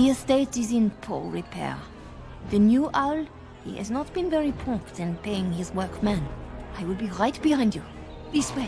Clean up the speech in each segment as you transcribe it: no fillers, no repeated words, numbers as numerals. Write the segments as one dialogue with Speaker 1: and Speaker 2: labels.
Speaker 1: The estate is in poor repair. The new owl, he has not been very prompt in paying his workmen. I will be right behind you. This way.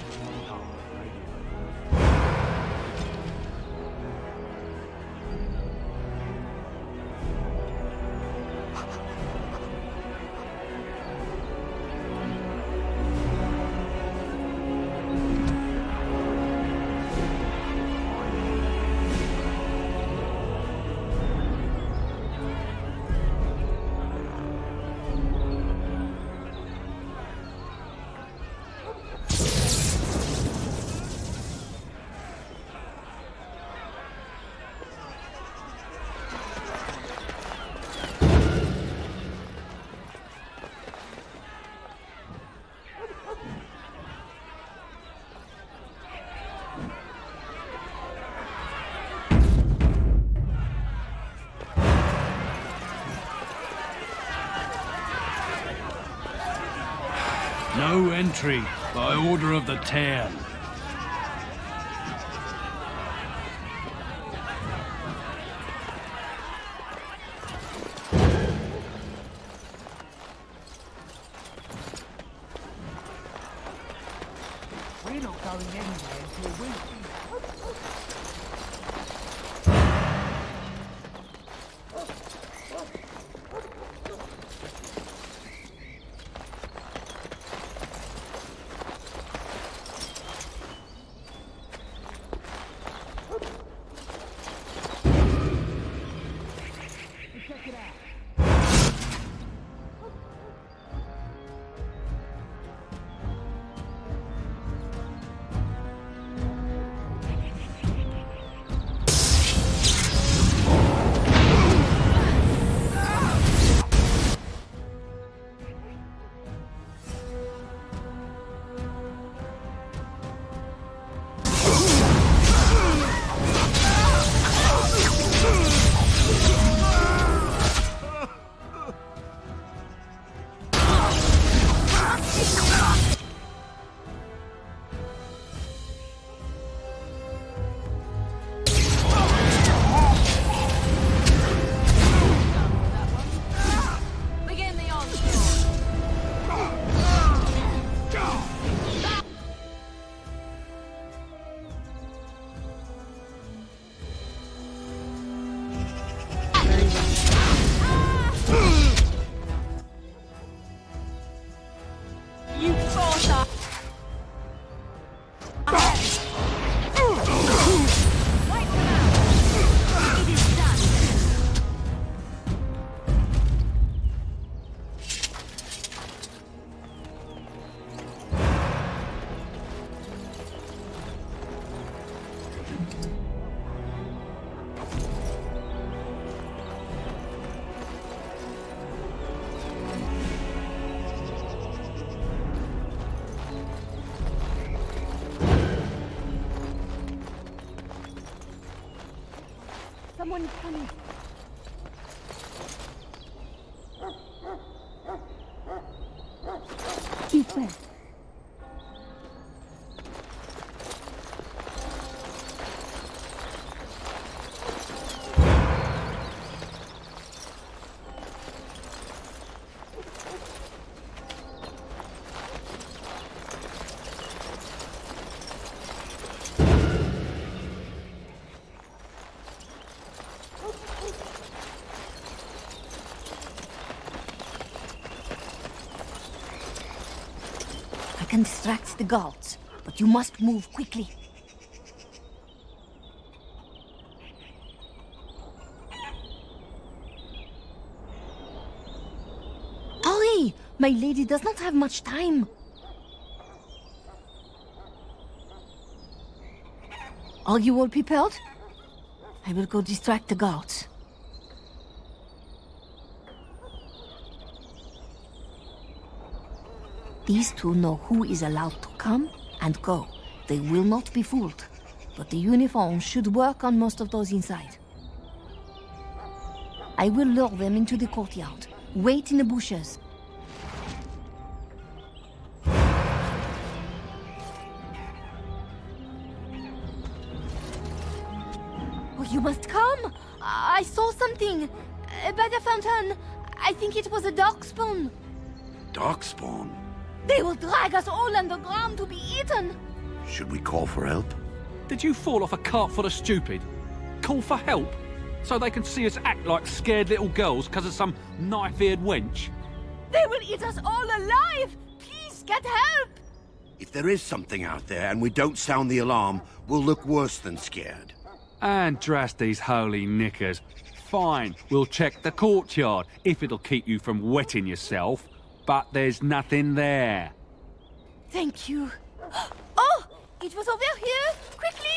Speaker 2: No entry by order of the town.
Speaker 3: We're not going anywhere until we...
Speaker 1: Someone coming. This way. I can distract the guards, but you must move quickly. Hurry! My lady does not have much time. Are you all prepared? I will go distract the guards. These two know who is allowed to come and go. They will not be fooled. But the uniform should work on most of those inside. I will lure them into the courtyard. Wait in the bushes. Oh, you must come! I saw something by the fountain. I think it was a darkspawn.
Speaker 4: Darkspawn?
Speaker 1: They will drag us all underground to be eaten.
Speaker 4: Should we call for help?
Speaker 2: Did you fall off a cart full of stupid? Call for help? So they can see us act like scared little girls because of some knife-eared wench?
Speaker 1: They will eat us all alive! Please get help!
Speaker 4: If there is something out there and we don't sound the alarm, we'll look worse than scared.
Speaker 2: And drast these holy knickers. Fine, we'll check the courtyard, if it'll keep you from wetting yourself. But there's nothing there.
Speaker 1: Thank you. Oh! It was over here! Quickly!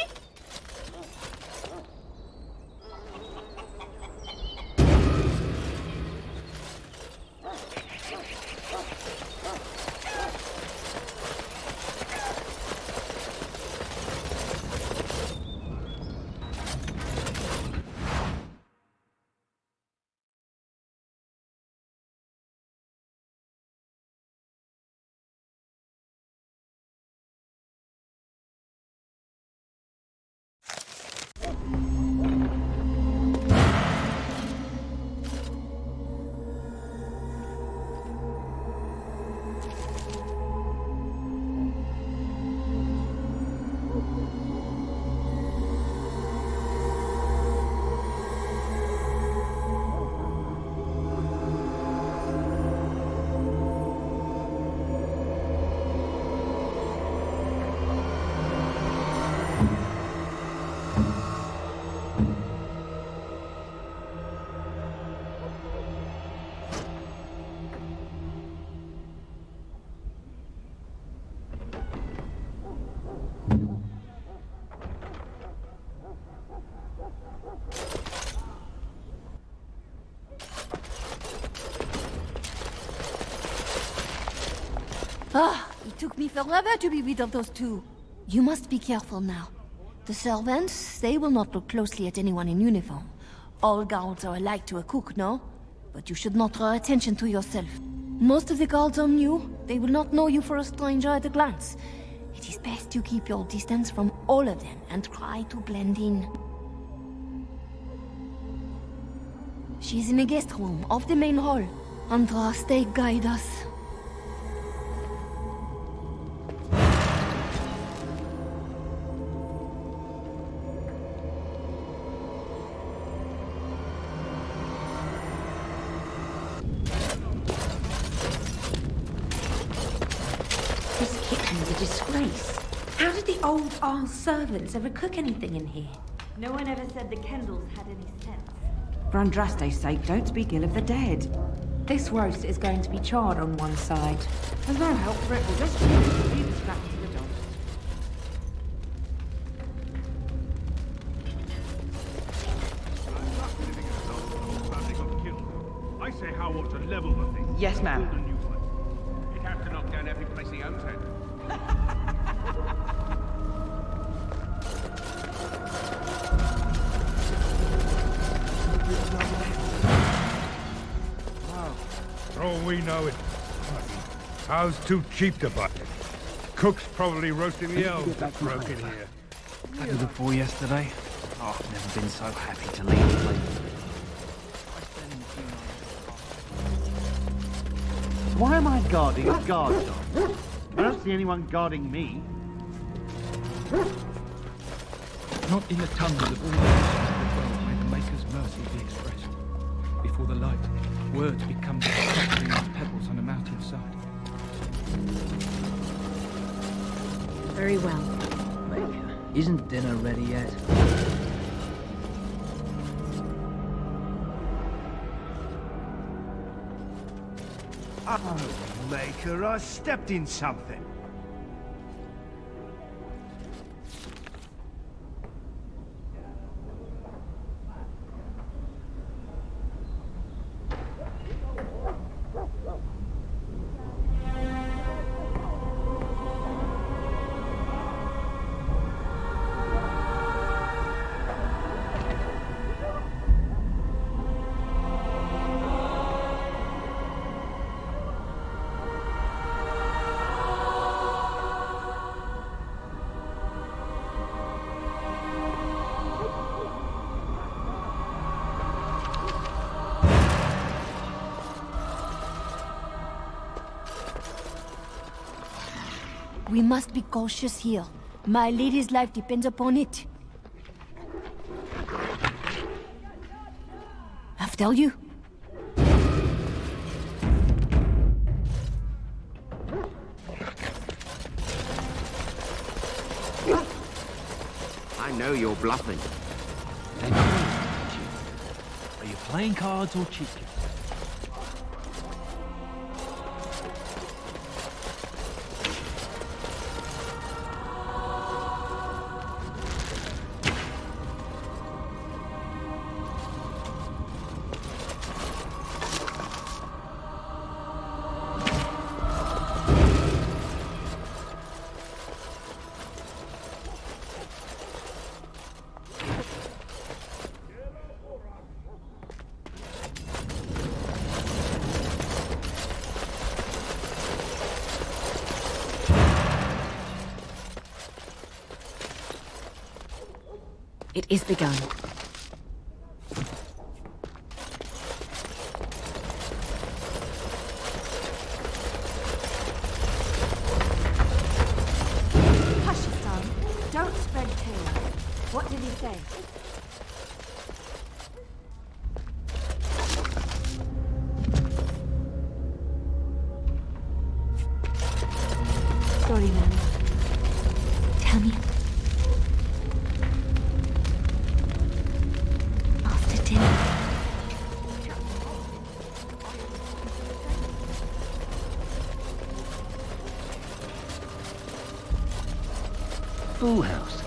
Speaker 1: Ah, it took me forever to be rid of those two. You must be careful now. The servants, they will not look closely at anyone in uniform. All guards are alike to a cook, no? But you should not draw attention to yourself. Most of the guards are new. They will not know you for a stranger at a glance. It is best you keep your distance from all of them and try to blend in. She's in the guest room of the main hall. Andras, they guide us.
Speaker 5: This kitchen's a disgrace. How did the old Arl servants ever cook anything in here?
Speaker 6: No one ever said the Kendalls had any sense.
Speaker 5: For Andraste's sake, don't speak ill of the dead. This roast is going to be charred on one side. There's no help for it, we'll just leave the scraps to the dogs.
Speaker 7: I say how ought to level the thing.
Speaker 5: Yes, ma'am.
Speaker 7: Build a new one. He'd have to knock down every place he owns it. For all we know, it's how's too cheap to buy. Cook's probably roasting the elves that broke in here.
Speaker 8: That was before yesterday. Oh, I've never been so happy to leave the place. Why am I guarding a guard dog? I don't see anyone guarding me.
Speaker 9: Not in the tongues of all nations of the world may the Maker's mercy be expressed. Before the light, words become but fluttering as pebbles on a mountainside.
Speaker 5: Very well.
Speaker 8: Maker, isn't dinner ready yet?
Speaker 10: Oh, Maker, I stepped in something.
Speaker 1: We must be cautious here. My lady's life depends upon it. After you.
Speaker 4: I know you're bluffing.
Speaker 9: Are you playing cards or cheeky?
Speaker 5: It is begun.
Speaker 6: Hush, son. Don't spread tales. What did he say?
Speaker 1: Sorry, man. Tell me. After dinner.
Speaker 8: Full house.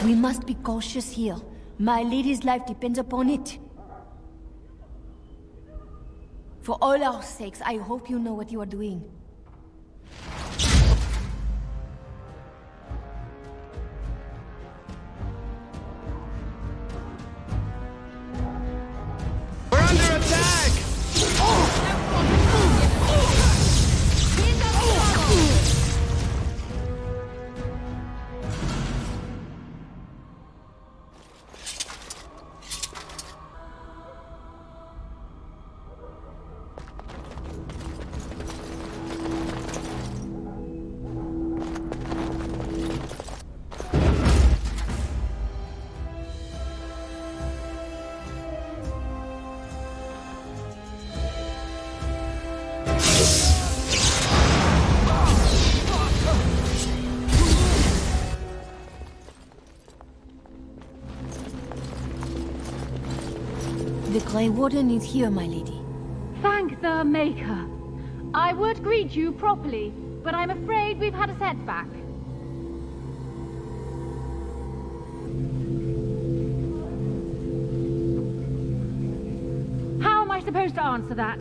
Speaker 1: We must be cautious here. My lady's life depends upon it. For all our sakes, I hope you know what you are doing.
Speaker 4: We're under attack!
Speaker 1: The Grey Warden is here, my lady.
Speaker 11: Thank the Maker. I would greet you properly, but I'm afraid we've had a setback. How am I supposed to answer that?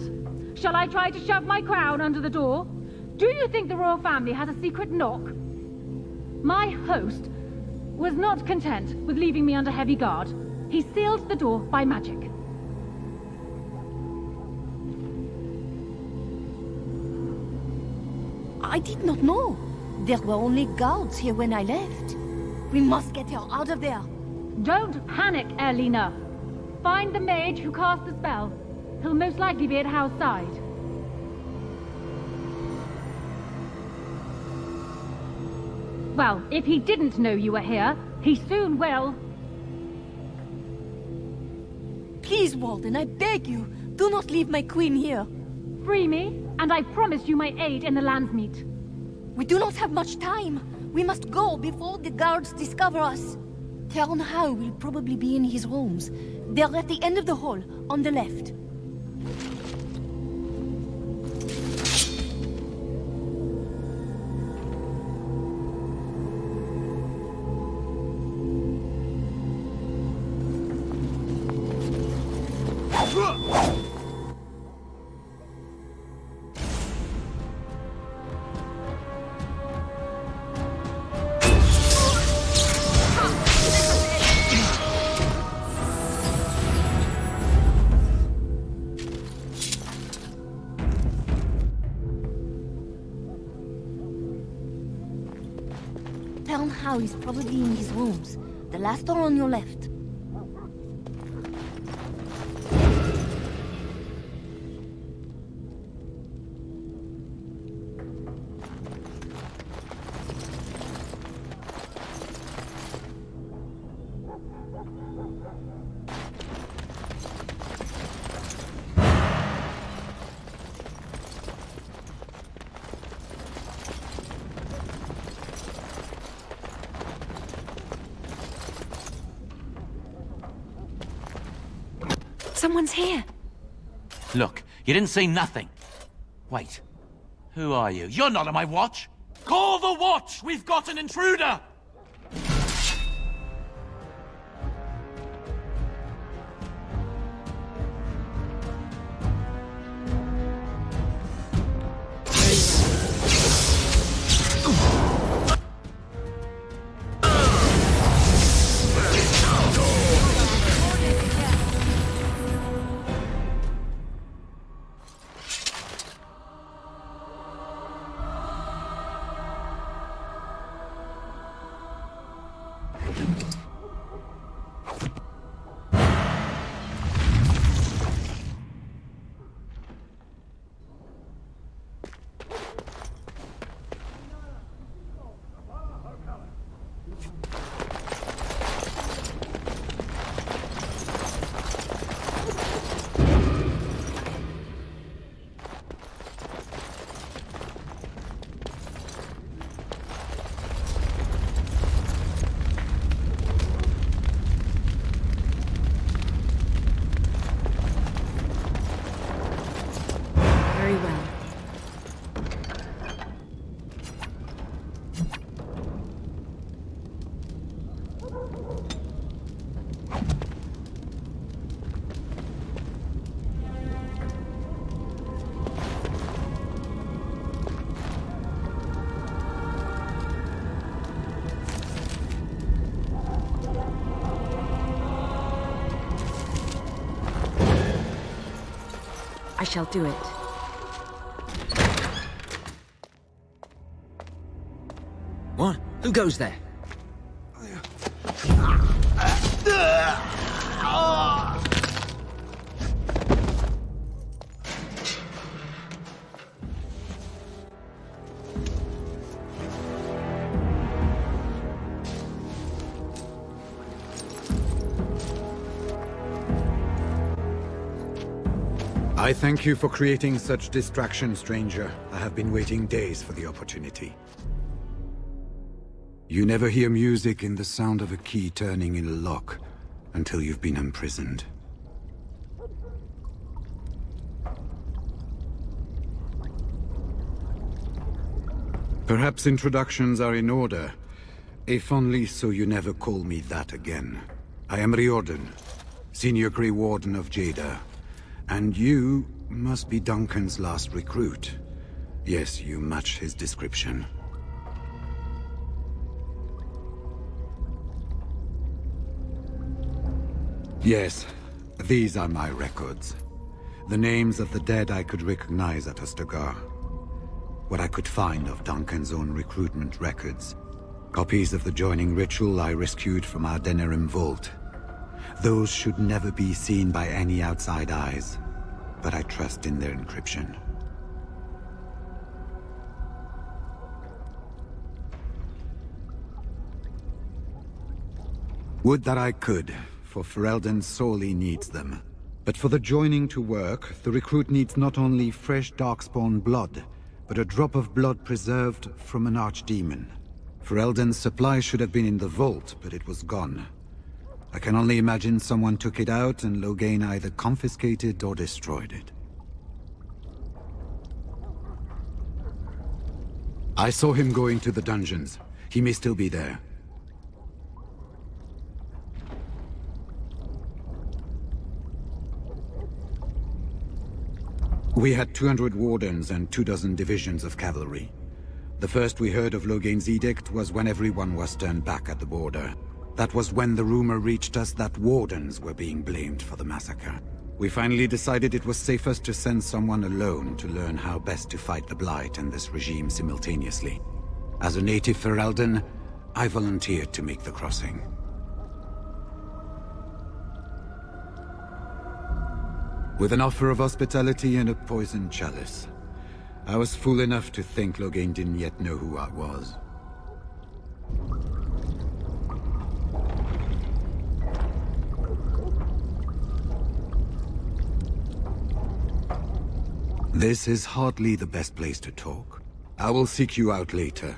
Speaker 11: Shall I try to shove my crown under the door? Do you think the royal family has a secret knock? My host was not content with leaving me under heavy guard. He sealed the door by magic.
Speaker 1: I did not know. There were only guards here when I left. We must get her out of there.
Speaker 11: Don't panic, Erlina. Find the mage who cast the spell. He'll most likely be at Hal's side. Well, if he didn't know you were here, he soon will.
Speaker 1: Please, Walden, I beg you, do not leave my queen here.
Speaker 11: Free me, and I promise you my aid in the Landsmeet.
Speaker 1: We do not have much time. We must go before the guards discover us. Tern Hau will probably be in his rooms. They're at the end of the hall, on the left. town hall is probably in these rooms. The last door on your left.
Speaker 6: Someone's here.
Speaker 12: Look, you didn't say nothing. Wait. Who are you? You're not on my watch! Call the watch! We've got an intruder!
Speaker 6: I shall do it.
Speaker 13: What? Who goes there?
Speaker 14: I thank you for creating such distraction, stranger. I have been waiting days for the opportunity. You never hear music in the sound of a key turning in a lock until you've been imprisoned. Perhaps introductions are in order, if only so you never call me that again. I am Riordan, Senior Grey Warden of Jada. And you must be Duncan's last recruit. Yes, you match his description. Yes, these are my records. The names of the dead I could recognize at Ostagar. What I could find of Duncan's own recruitment records. Copies of the joining ritual I rescued from our Denerim vault. Those should never be seen by any outside eyes, but I trust in their encryption. Would that I could, for Ferelden sorely needs them. But for the joining to work, the recruit needs not only fresh darkspawn blood, but a drop of blood preserved from an archdemon. Ferelden's supply should have been in the vault, but it was gone. I can only imagine someone took it out and Loghain either confiscated or destroyed it. I saw him going to the dungeons. He may still be there. We had 200 wardens and 24 divisions of cavalry. The first we heard of Loghain's edict was when everyone was turned back at the border. That was when the rumor reached us that wardens were being blamed for the massacre. We finally decided it was safest to send someone alone to learn how best to fight the Blight and this regime simultaneously. As a native Ferelden, I volunteered to make the crossing. With an offer of hospitality and a poisoned chalice. I was fool enough to think Loghain didn't yet know who I was. This is hardly the best place to talk. I will seek you out later,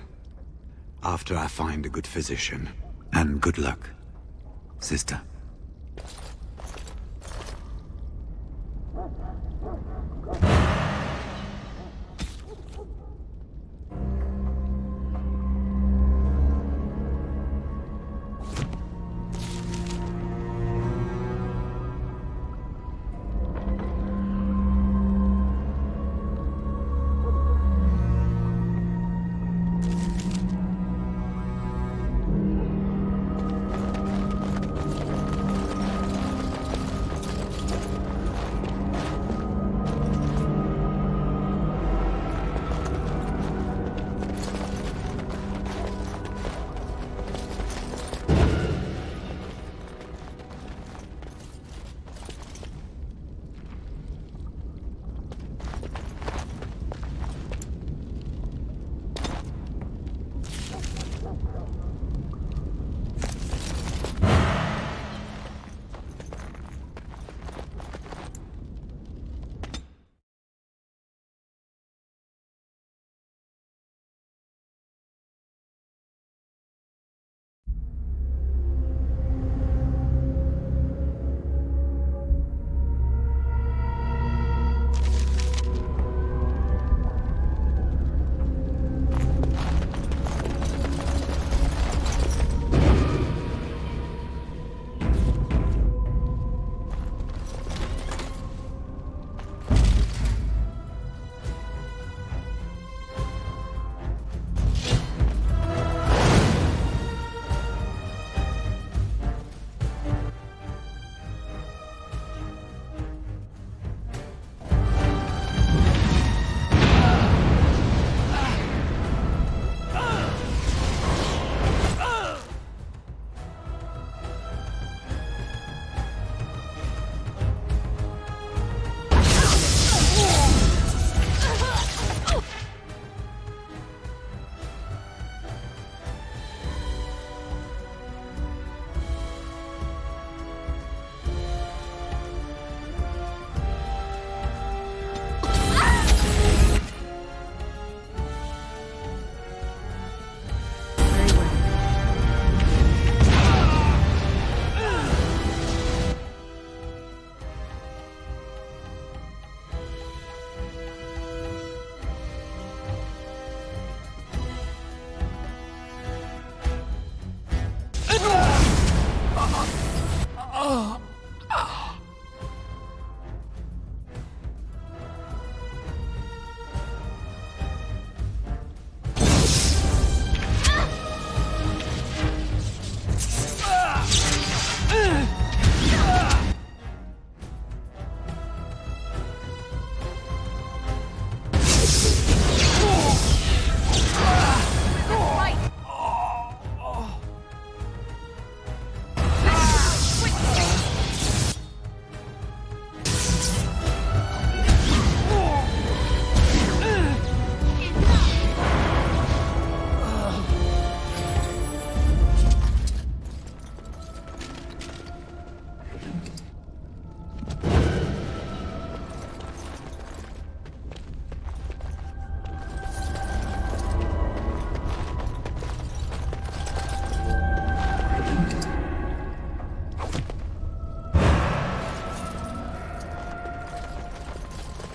Speaker 14: after I find a good physician. And good luck, sister.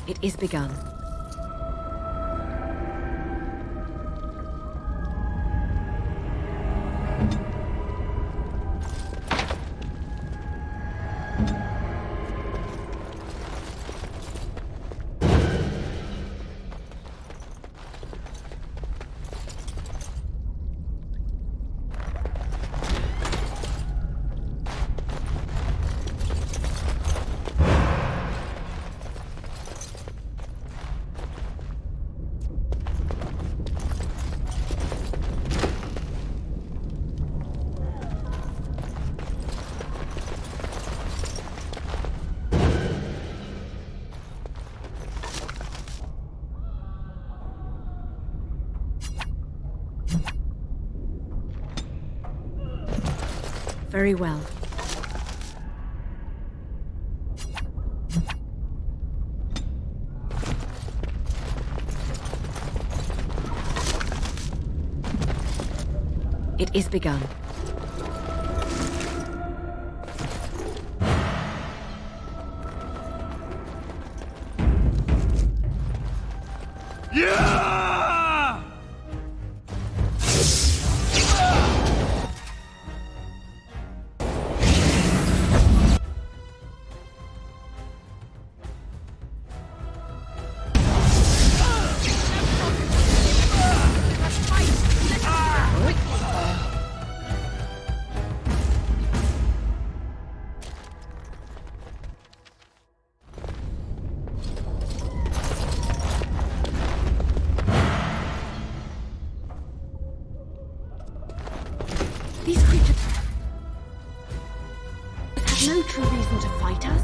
Speaker 15: It is begun. Very well. It is begun.
Speaker 7: Yeah!
Speaker 15: These creatures have no true reason to fight us.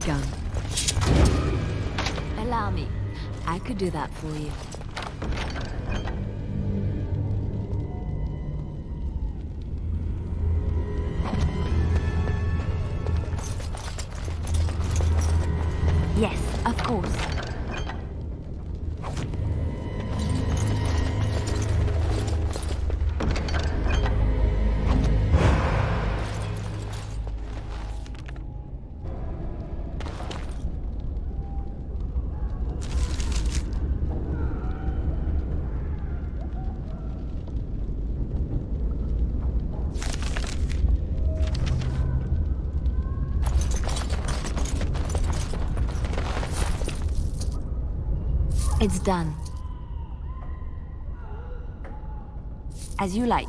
Speaker 15: gun. Allow me. I could do that for you. Yes, of course. It's done. As you like.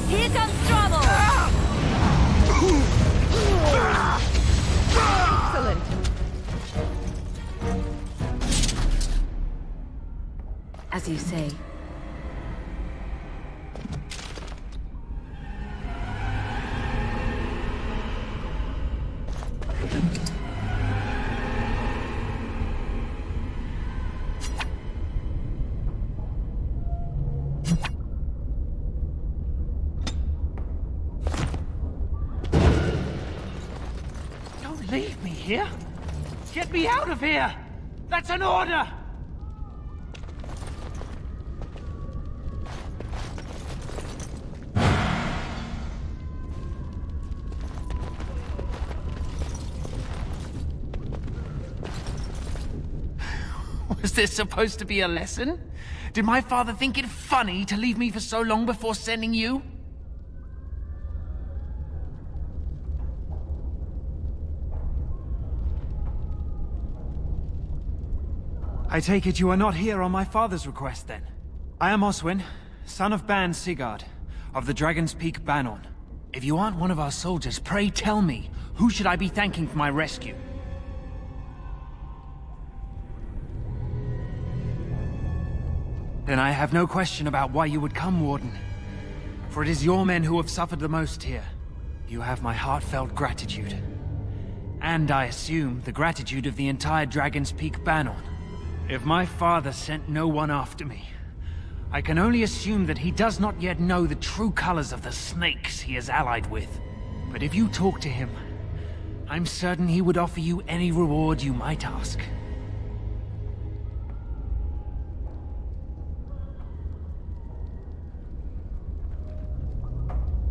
Speaker 15: Here comes trouble! Excellent. As you say.
Speaker 3: Leave me here? Get me out of here! That's an order! Was this supposed to be a lesson? Did my father think it funny to leave me for so long before sending you?
Speaker 16: I take it you are not here on my father's request, then? I am Oswin, son of Ban Sigurd, of the Dragon's Peak Banon.
Speaker 3: If you aren't one of our soldiers, pray tell me, who should I be thanking for my rescue?
Speaker 16: Then I have no question about why you would come, Warden. For it is your men who have suffered the most here. You have my heartfelt gratitude. And I assume the gratitude of the entire Dragon's Peak Banon. If my father sent no one after me, I can only assume that he does not yet know the true colors of the snakes he is allied with. But if you talk to him, I'm certain he would offer you any reward you might ask.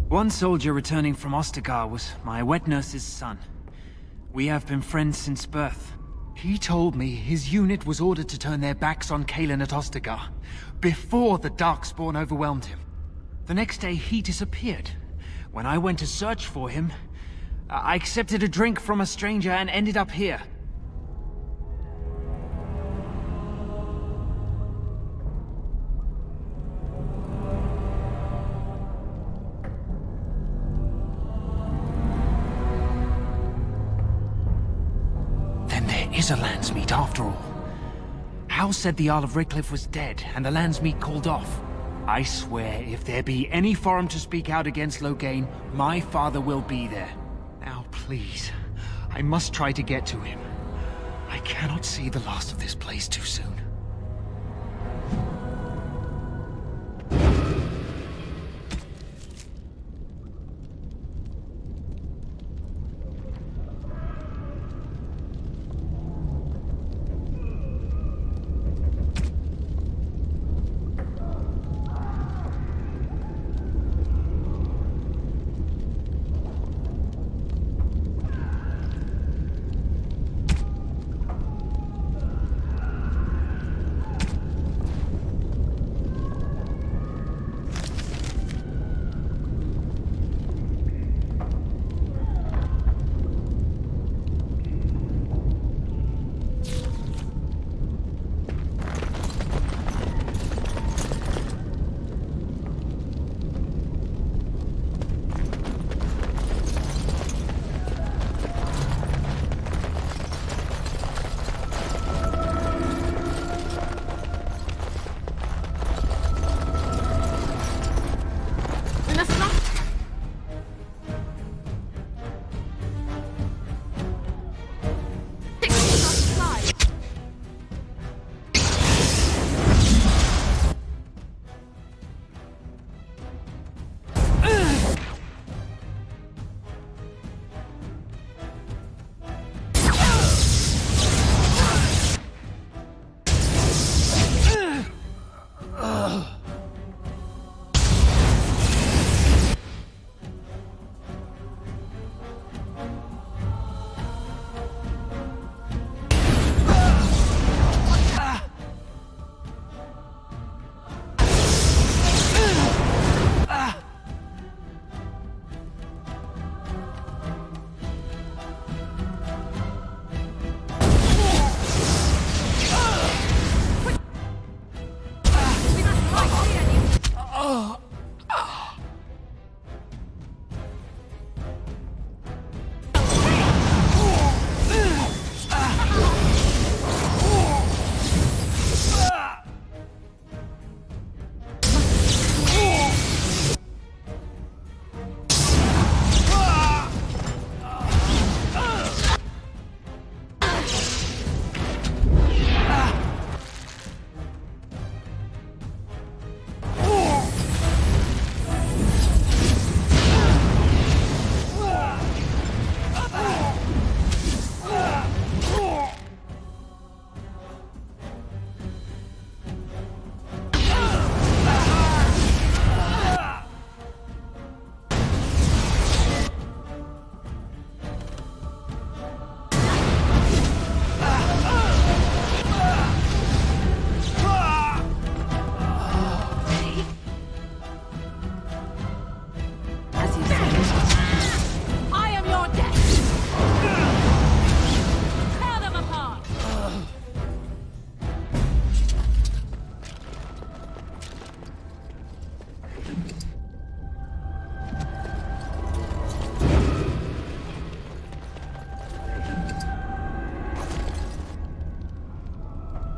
Speaker 16: One soldier returning from Ostagar was my wet nurse's son. We have been friends since birth. He told me his unit was ordered to turn their backs on Kalen at Ostagar, before the Darkspawn overwhelmed him. The next day, he disappeared. When I went to search for him, I accepted a drink from a stranger and ended up here.
Speaker 3: Is a Landsmeet after all.
Speaker 16: Hal said the Isle of Redcliffe was dead, and the Landsmeet called off. I swear, if there be any forum to speak out against Loghain, my father will be there. Now, please, I must try to get to him. I cannot see the last of this place too soon.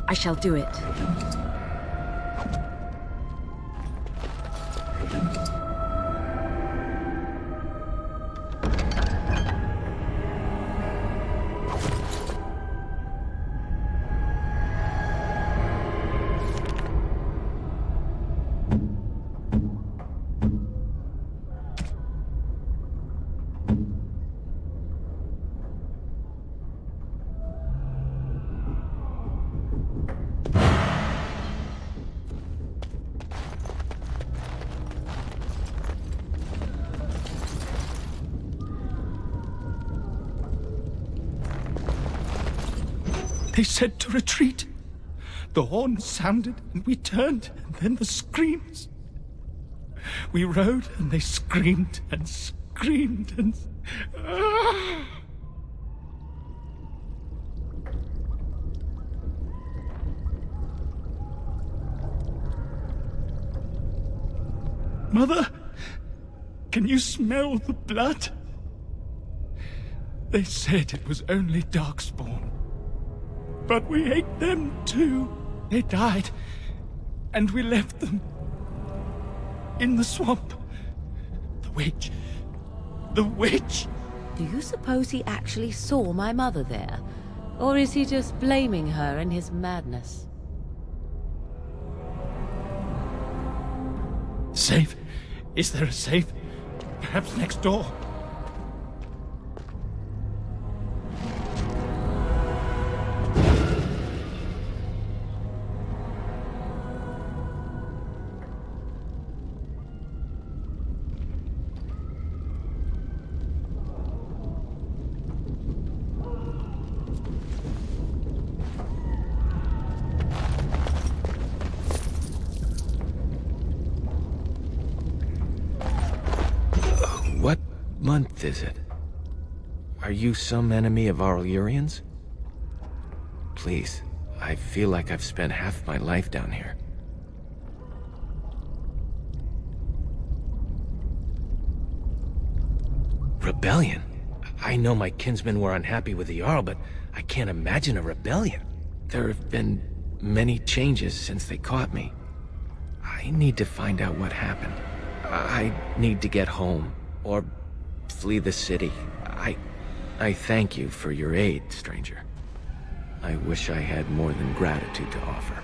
Speaker 15: I shall do it.
Speaker 9: They said to retreat. The horn sounded and we turned, and then the screams. We rode and they screamed and screamed and... Mother, can you smell the blood? They said it was only darkspawn. But we ate them too. They died, and we left them in the swamp. The witch. The witch!
Speaker 17: Do you suppose he actually saw my mother there? Or is he just blaming her in his madness?
Speaker 9: Safe? Is there a safe? Perhaps next door?
Speaker 18: What month is it? Are you some enemy of our Illyrians? Please, I feel like I've spent half my life down here. Rebellion? I know my kinsmen were unhappy with the Jarl, but I can't imagine a rebellion. There have been many changes since they caught me. I need to find out what happened. I need to get home. Or flee the city. I thank you for your aid, stranger. I wish I had more than gratitude to offer.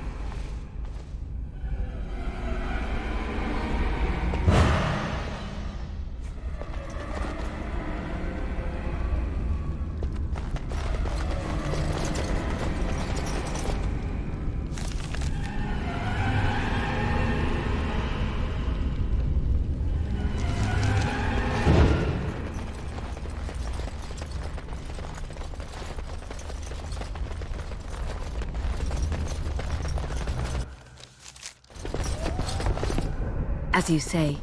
Speaker 17: As you say.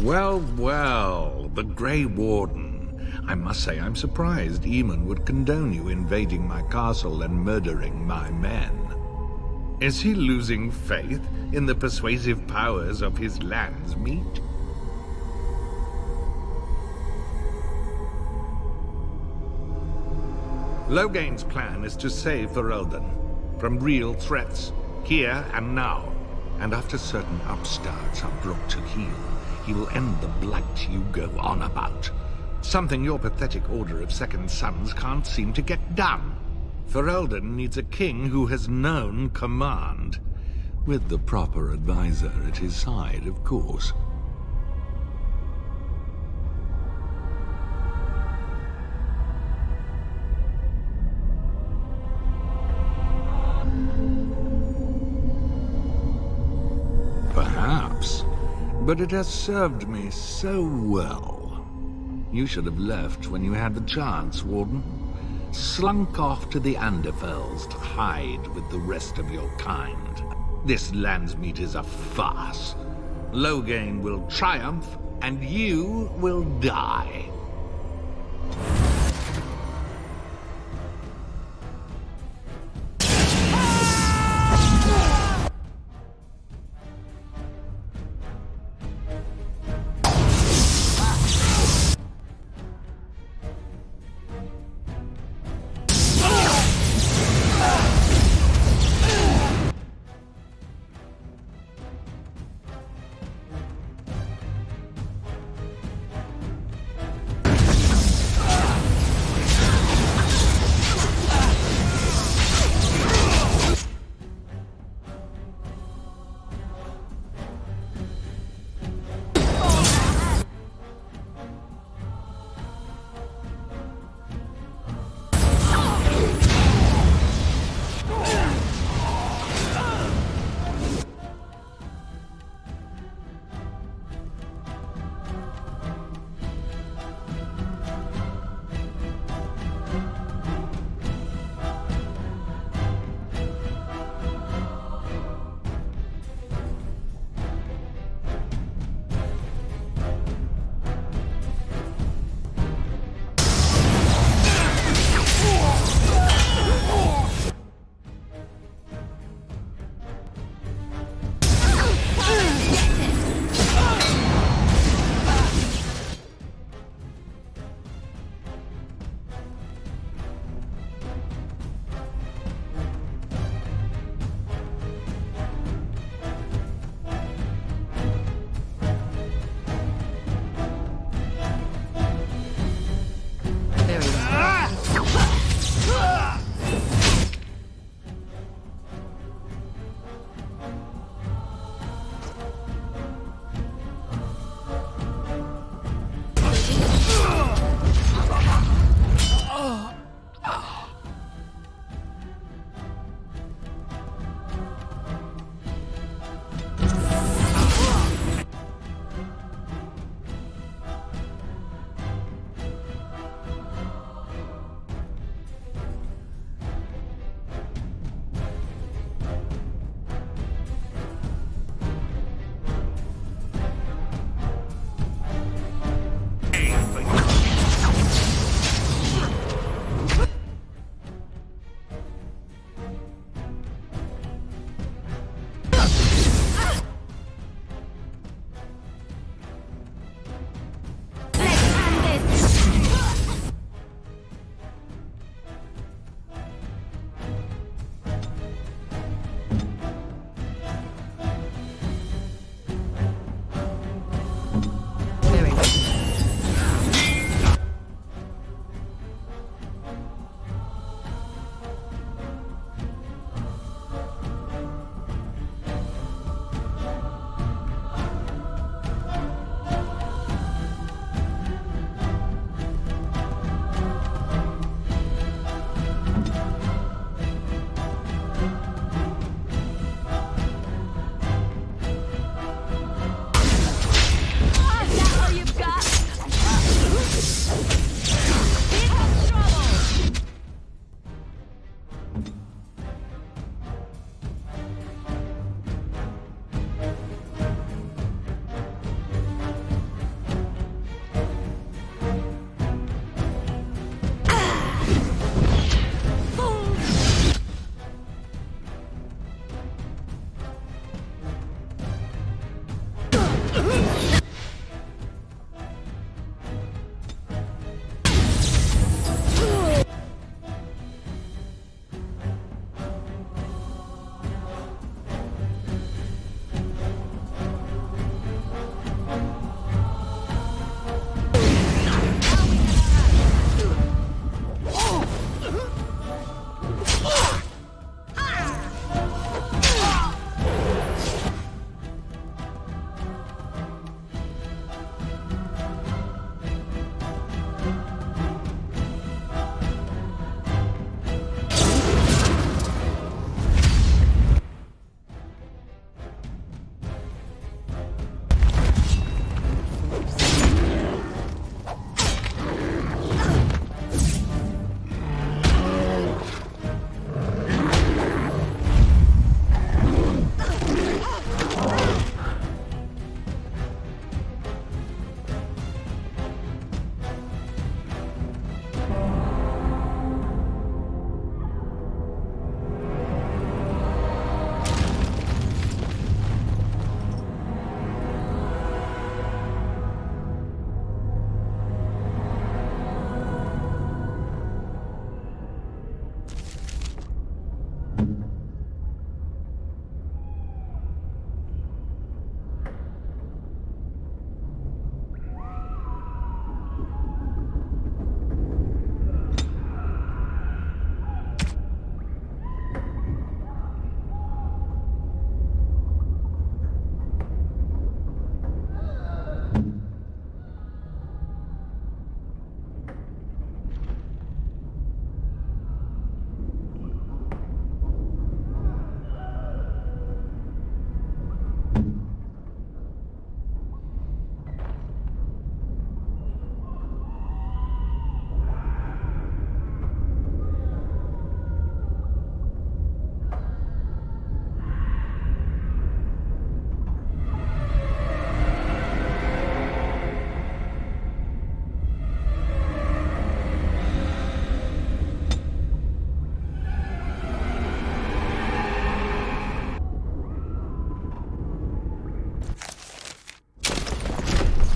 Speaker 19: Well, well, the Grey Warden. I must say I'm surprised Eamon would condone you invading my castle and murdering my men. Is he losing faith in the persuasive powers of his land's meat? Logain's plan is to save Ferelden from real threats, here and now. And after certain upstarts are brought to heel, he will end the blight you go on about. Something your pathetic Order of Second Sons can't seem to get done. Ferelden needs a king who has known command. With the proper advisor at his side, of course. Perhaps, but it has served me so well. You should have left when you had the chance, Warden. Slunk off to the Anderfells to hide with the rest of your kind. This Landsmeet is a farce. Logain will triumph, and you will die.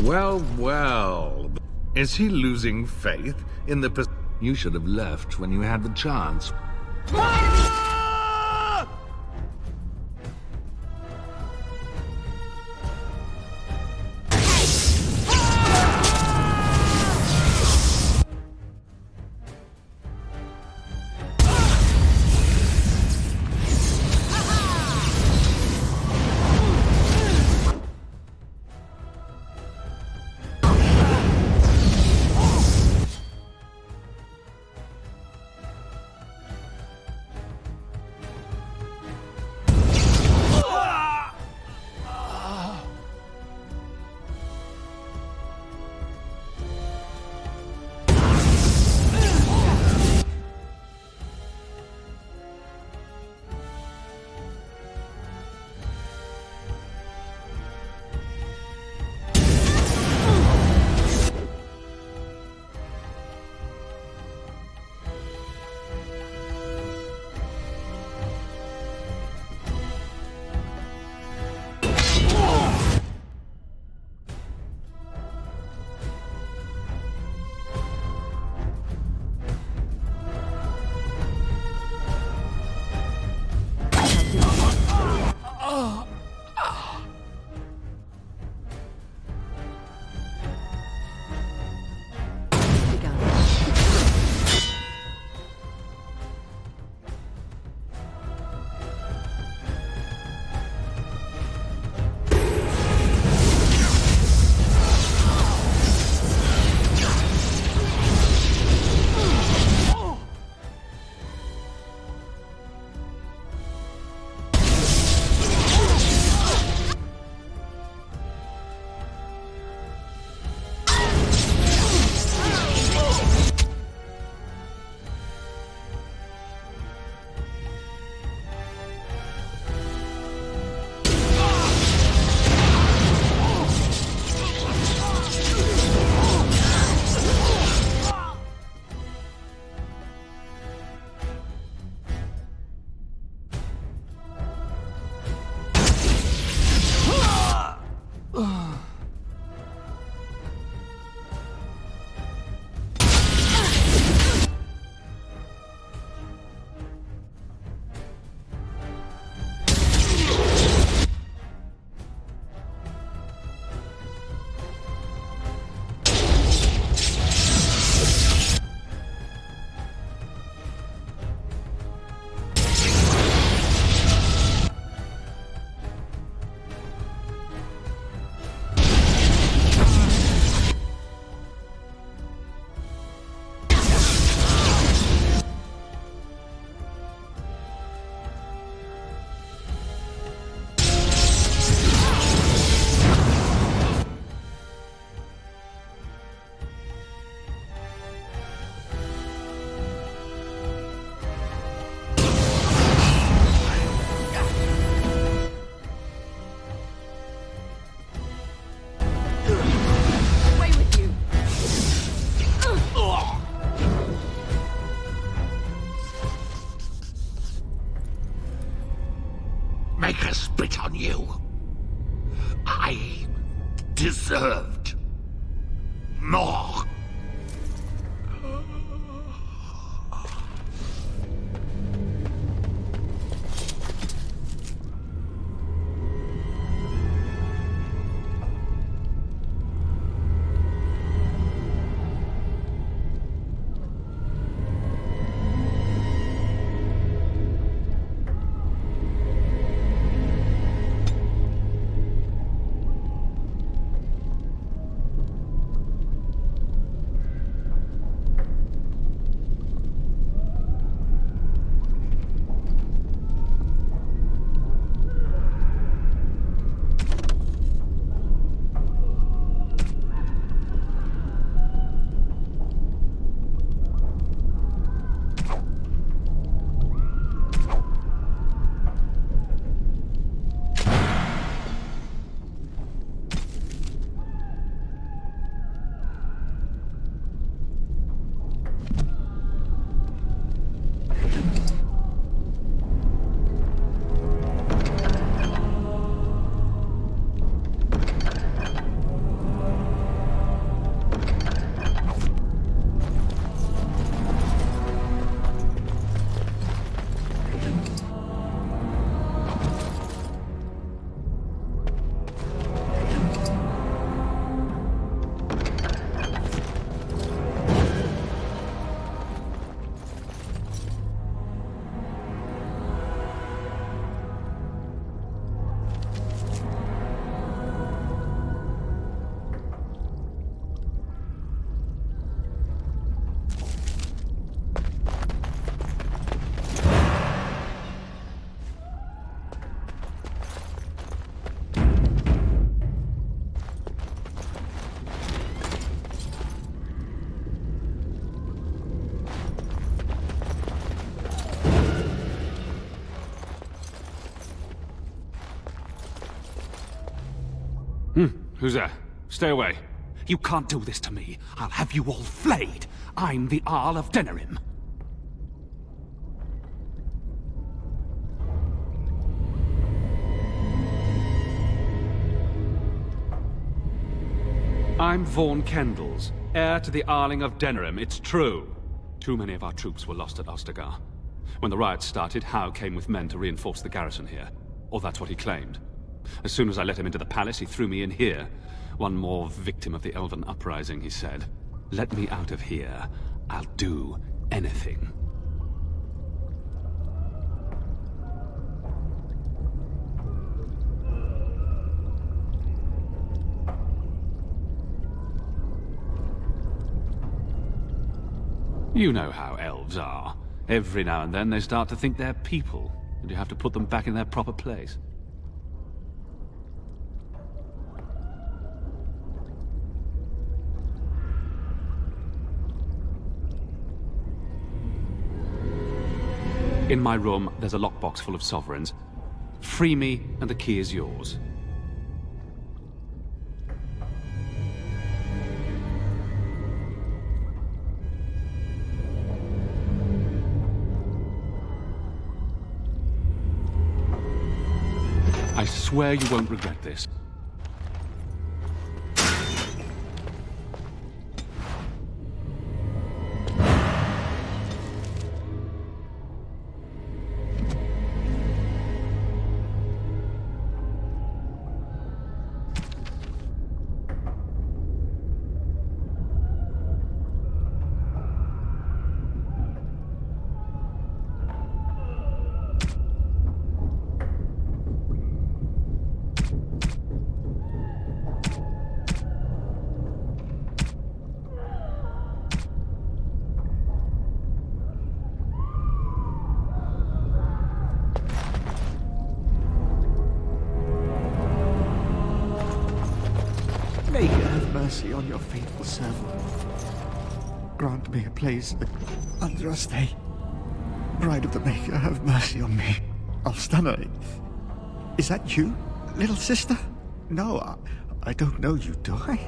Speaker 19: Well, well. Is he losing faith in the... You should have left when you had the chance. Make us spit on you. I deserved more.
Speaker 2: Who's there? Stay away. You can't do this to me. I'll have you all flayed. I'm the Arl of Denerim. I'm Vaughan Kendalls, heir to the Arling of Denerim, it's true. Too many of our troops were lost at Ostagar. When the riots started, Howe came with men to reinforce the garrison here. Or that's what he claimed. As soon as I let him into the palace, he threw me in here. One more victim of the elven uprising, he said. Let me out of here. I'll do anything. You know how elves are. Every now and then they start to think they're people, and you have to put them back in their proper place. In my room, there's a lockbox full of sovereigns. Free me, and the key is yours. I swear you won't regret this.
Speaker 9: May you have mercy on your faithful servant. Grant me a place under our stay. Bride of the Maker, have mercy on me. Alstana, is that you, little sister? No, I don't know you, do I?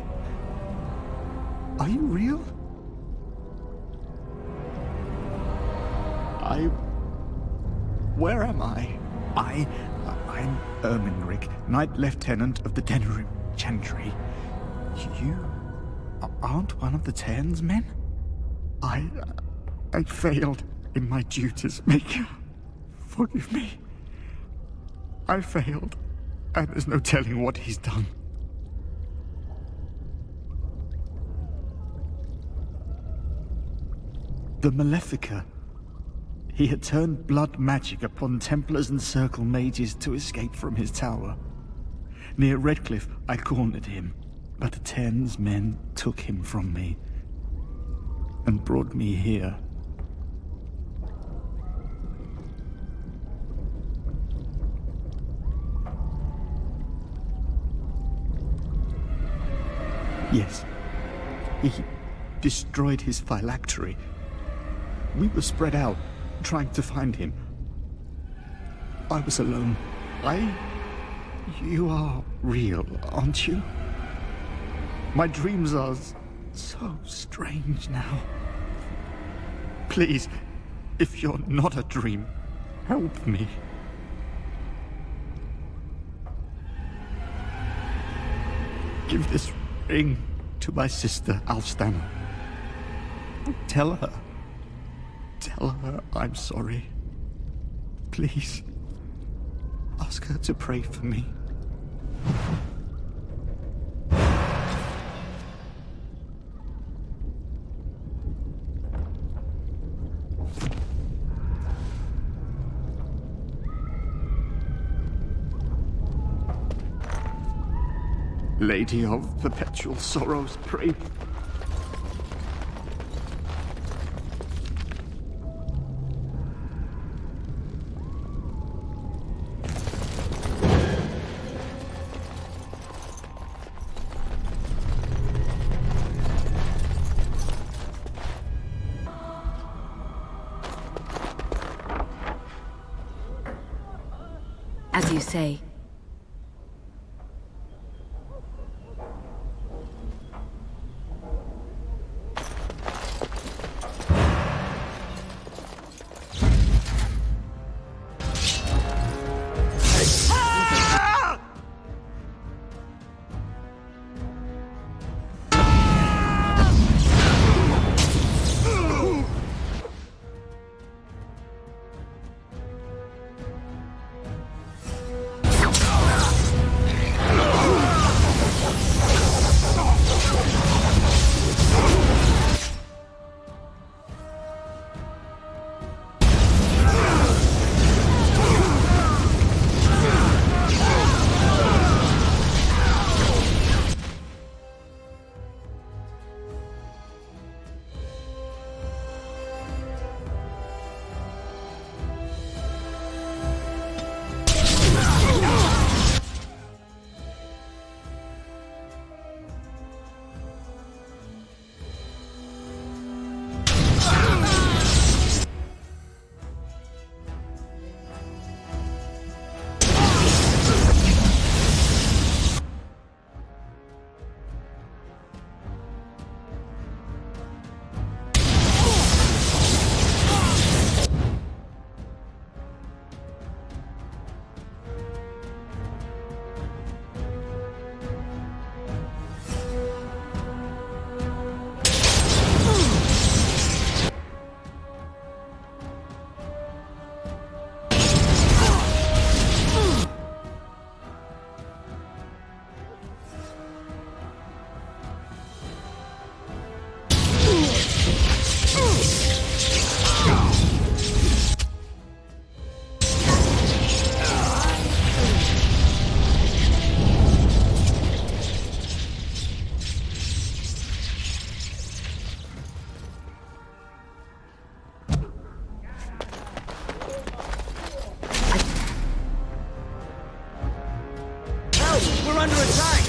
Speaker 9: Are you real? Where am I? I'm Ermenrig, Knight Lieutenant of the Denerim Gentry. You aren't one of the Tern's men? I failed in my duties, Maker. Forgive me. I failed, and there's no telling what he's done. The Malefica. He had turned blood magic upon Templars and Circle mages to escape from his tower. Near Redcliffe, I cornered him, but the Tern's men took him from me and brought me here. Yes, he destroyed his phylactery. We were spread out, trying to find him. I was alone. You are real, aren't you? My dreams are so strange now. Please, if you're not a dream, help me. Give this ring to my sister, Alstana. Tell her I'm sorry. Please, ask her to pray for me. Lady of Perpetual Sorrows, pray.
Speaker 15: As you say.
Speaker 13: We're under attack!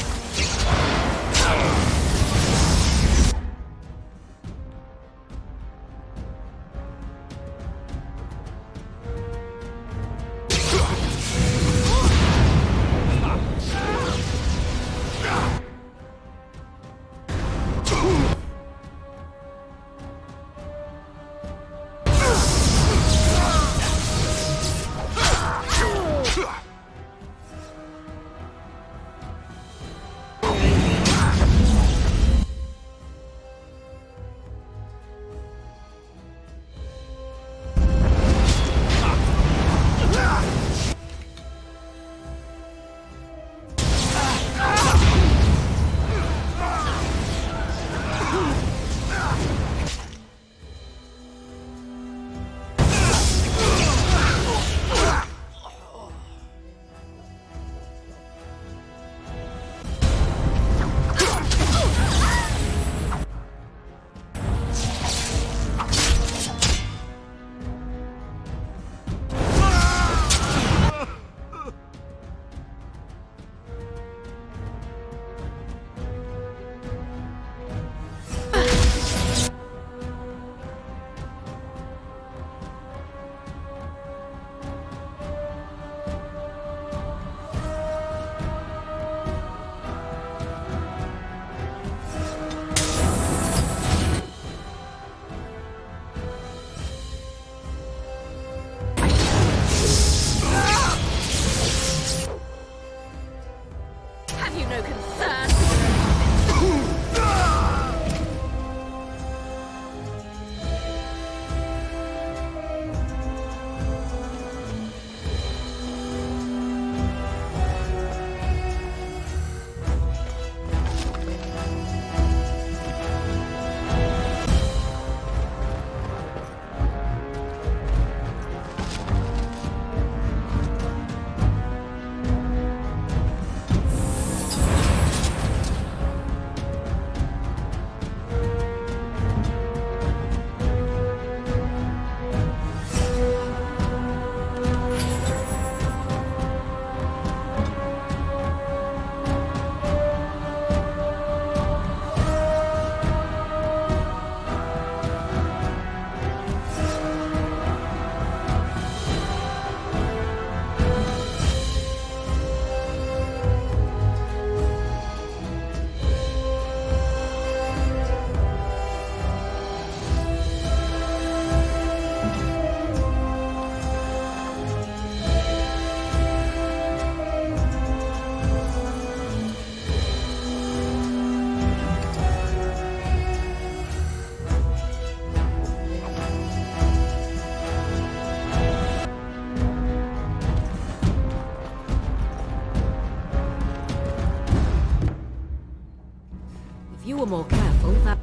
Speaker 17: If you were more careful, that...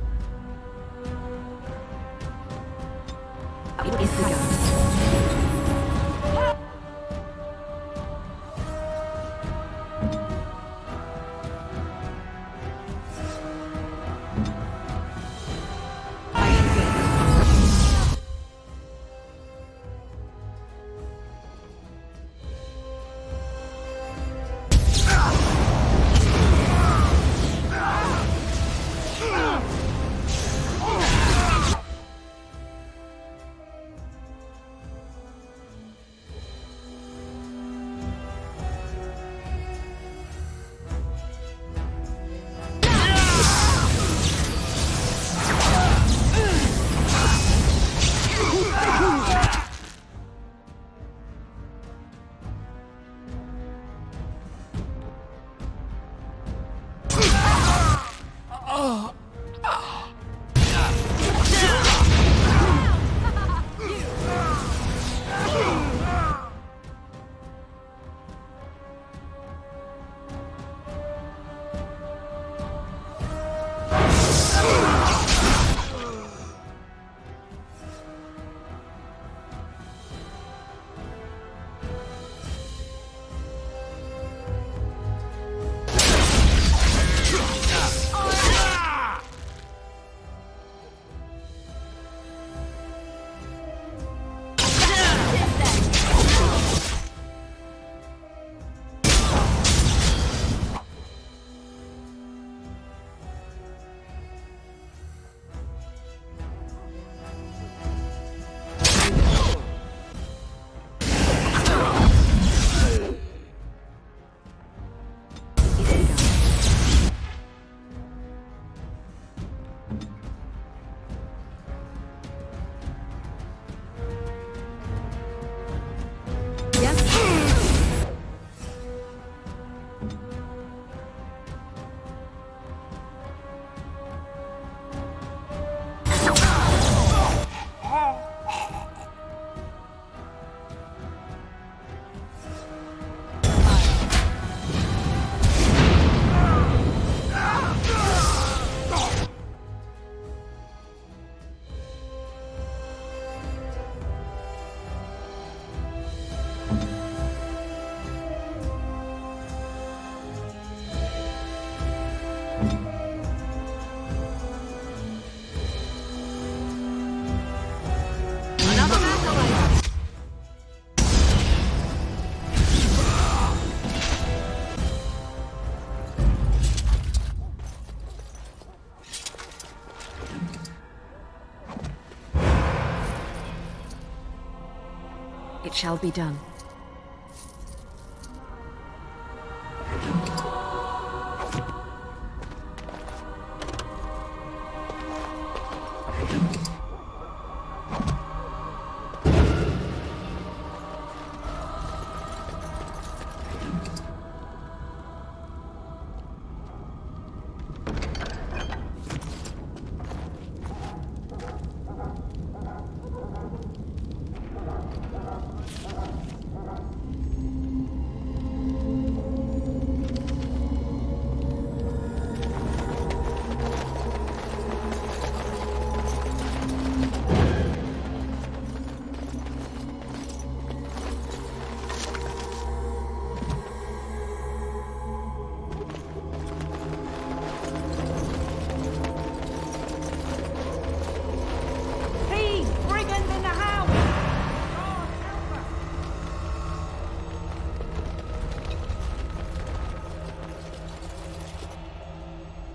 Speaker 17: It is begun.
Speaker 15: shall be done.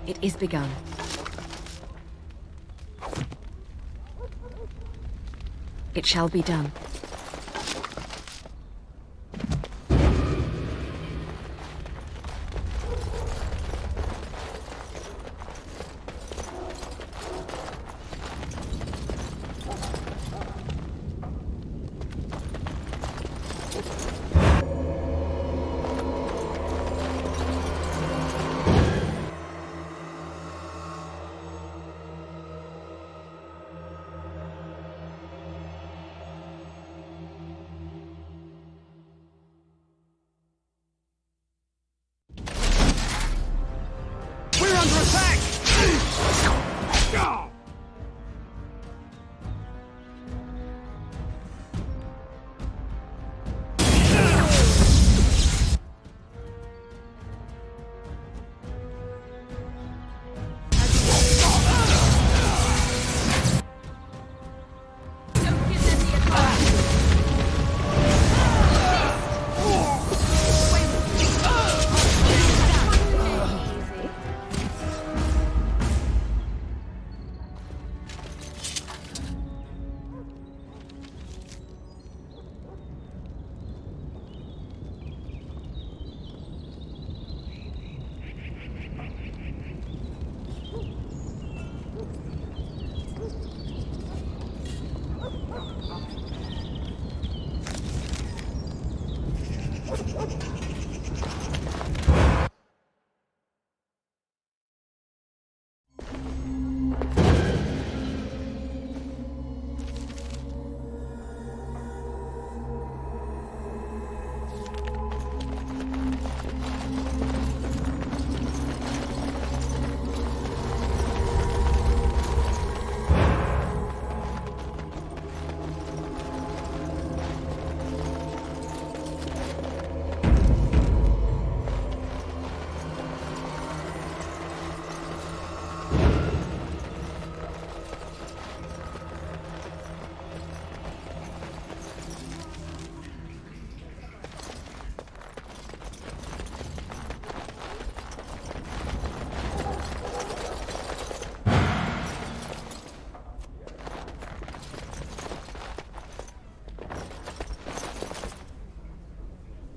Speaker 15: It is begun. It shall be done.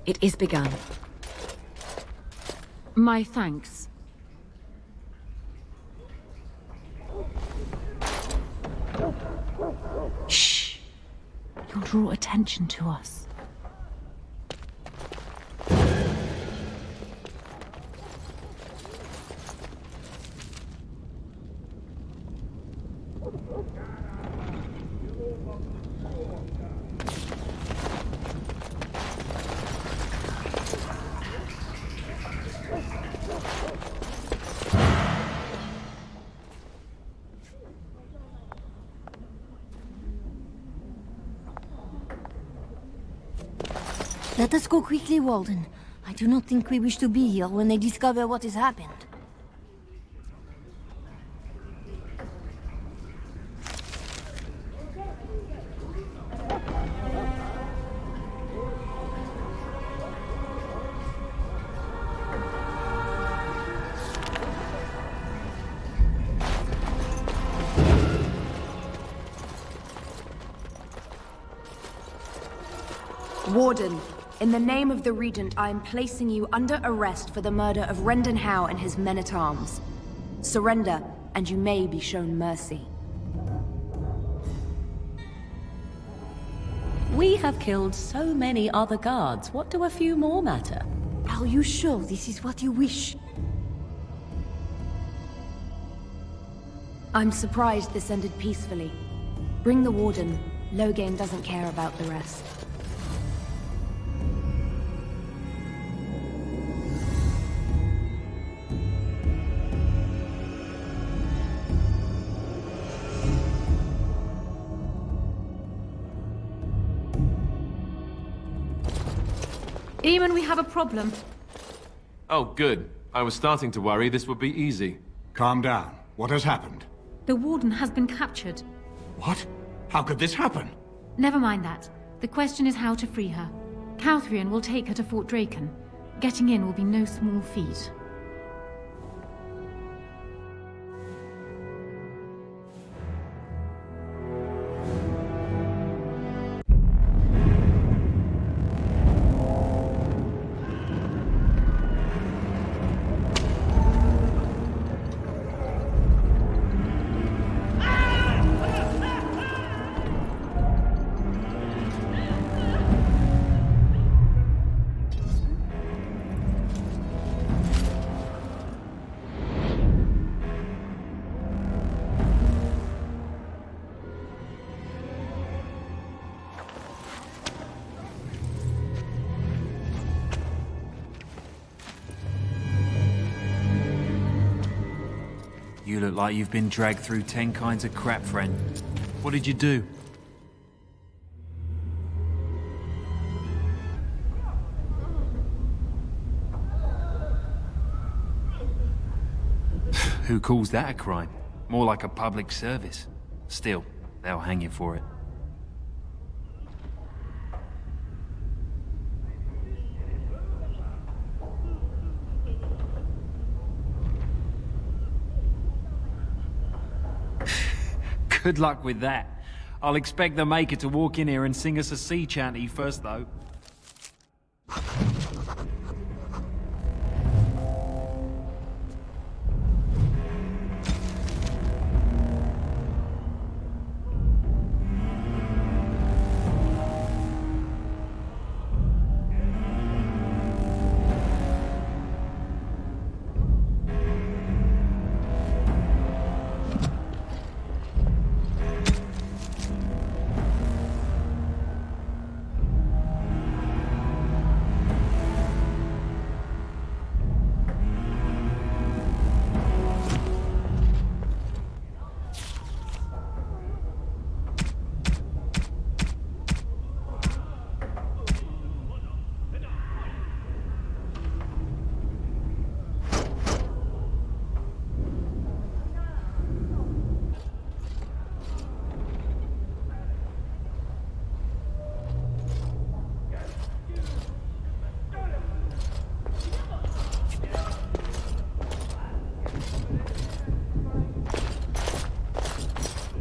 Speaker 15: It is begun.
Speaker 11: My thanks. Shh! You'll draw attention to us.
Speaker 1: Let us go quickly, Walden. I do not think we wish to be here when they discover what has happened.
Speaker 5: Warden, in the name of the Regent, I am placing you under arrest for the murder of Rendon Howe and his men-at-arms. Surrender, and you may be shown mercy.
Speaker 17: We have killed so many other guards. What do a few more matter?
Speaker 1: Are you sure this is what you wish?
Speaker 5: I'm surprised this ended peacefully. Bring the Warden. Loghain doesn't care about the rest.
Speaker 11: Eamon, we have a problem.
Speaker 20: Oh, good. I was starting to worry this would be easy.
Speaker 9: Calm down. What has happened?
Speaker 11: The Warden has been captured.
Speaker 9: What? How could this happen?
Speaker 11: Never mind that. The question is how to free her. Calthrian will take her to Fort Draken. Getting in will be no small feat.
Speaker 16: You look like you've been dragged through 10 kinds of crap, friend. What did you do? Who calls that a crime? More like a public service. Still, they'll hang you for it. Good luck with that. I'll expect the Maker to walk in here and sing us a sea chanty first, though.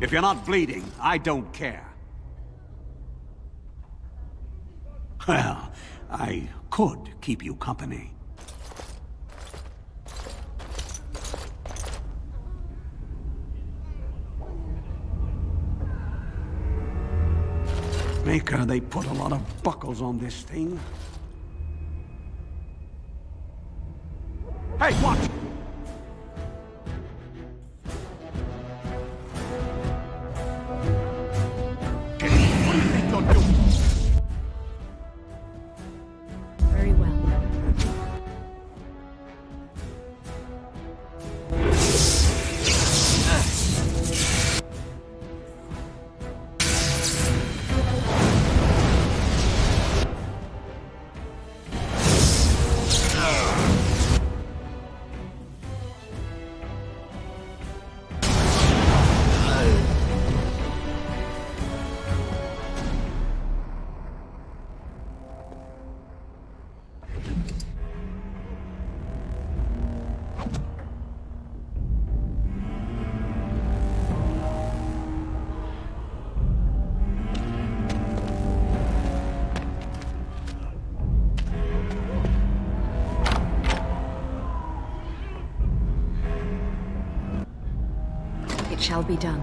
Speaker 21: If you're not bleeding, I don't care. Well, I could keep you company. Maker, they put a lot of buckles on this thing. Hey, watch!
Speaker 15: Very well.
Speaker 5: It shall be done.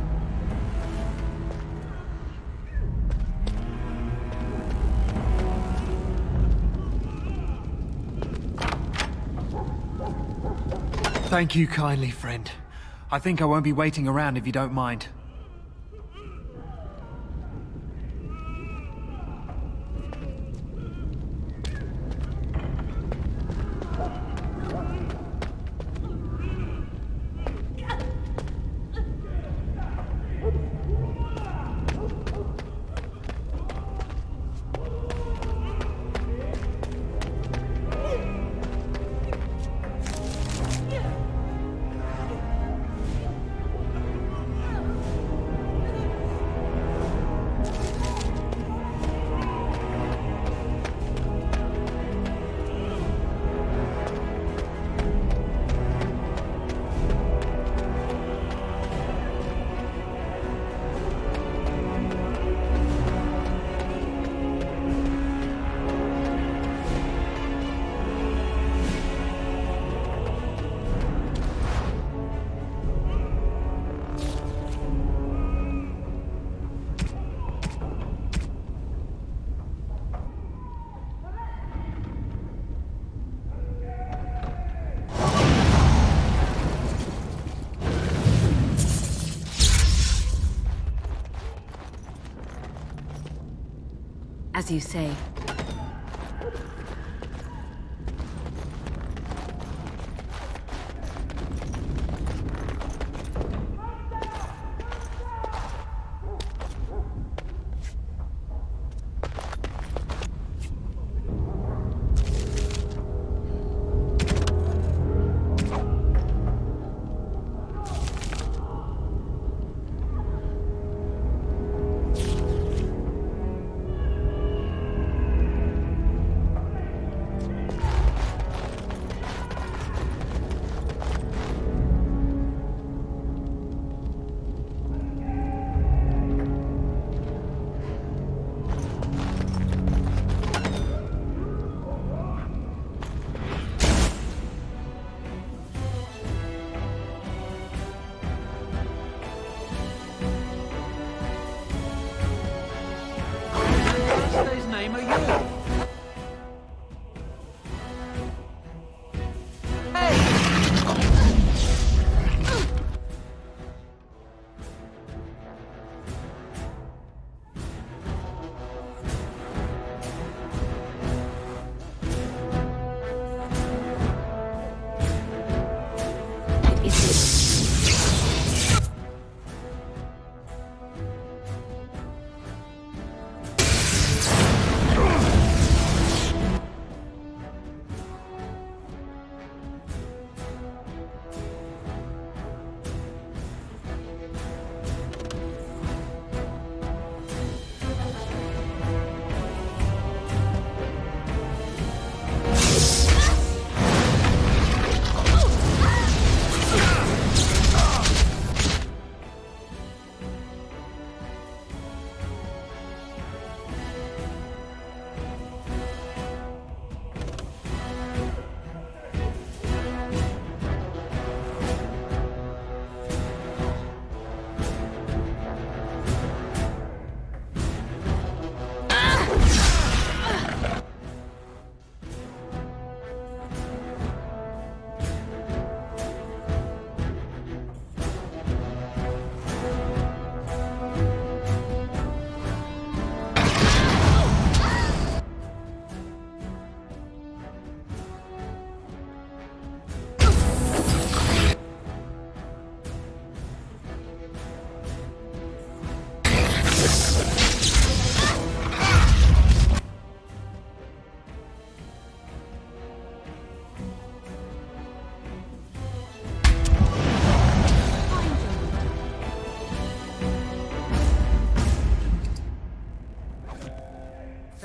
Speaker 16: Thank you kindly, friend. I think I won't be waiting around if you don't mind.
Speaker 5: As you say.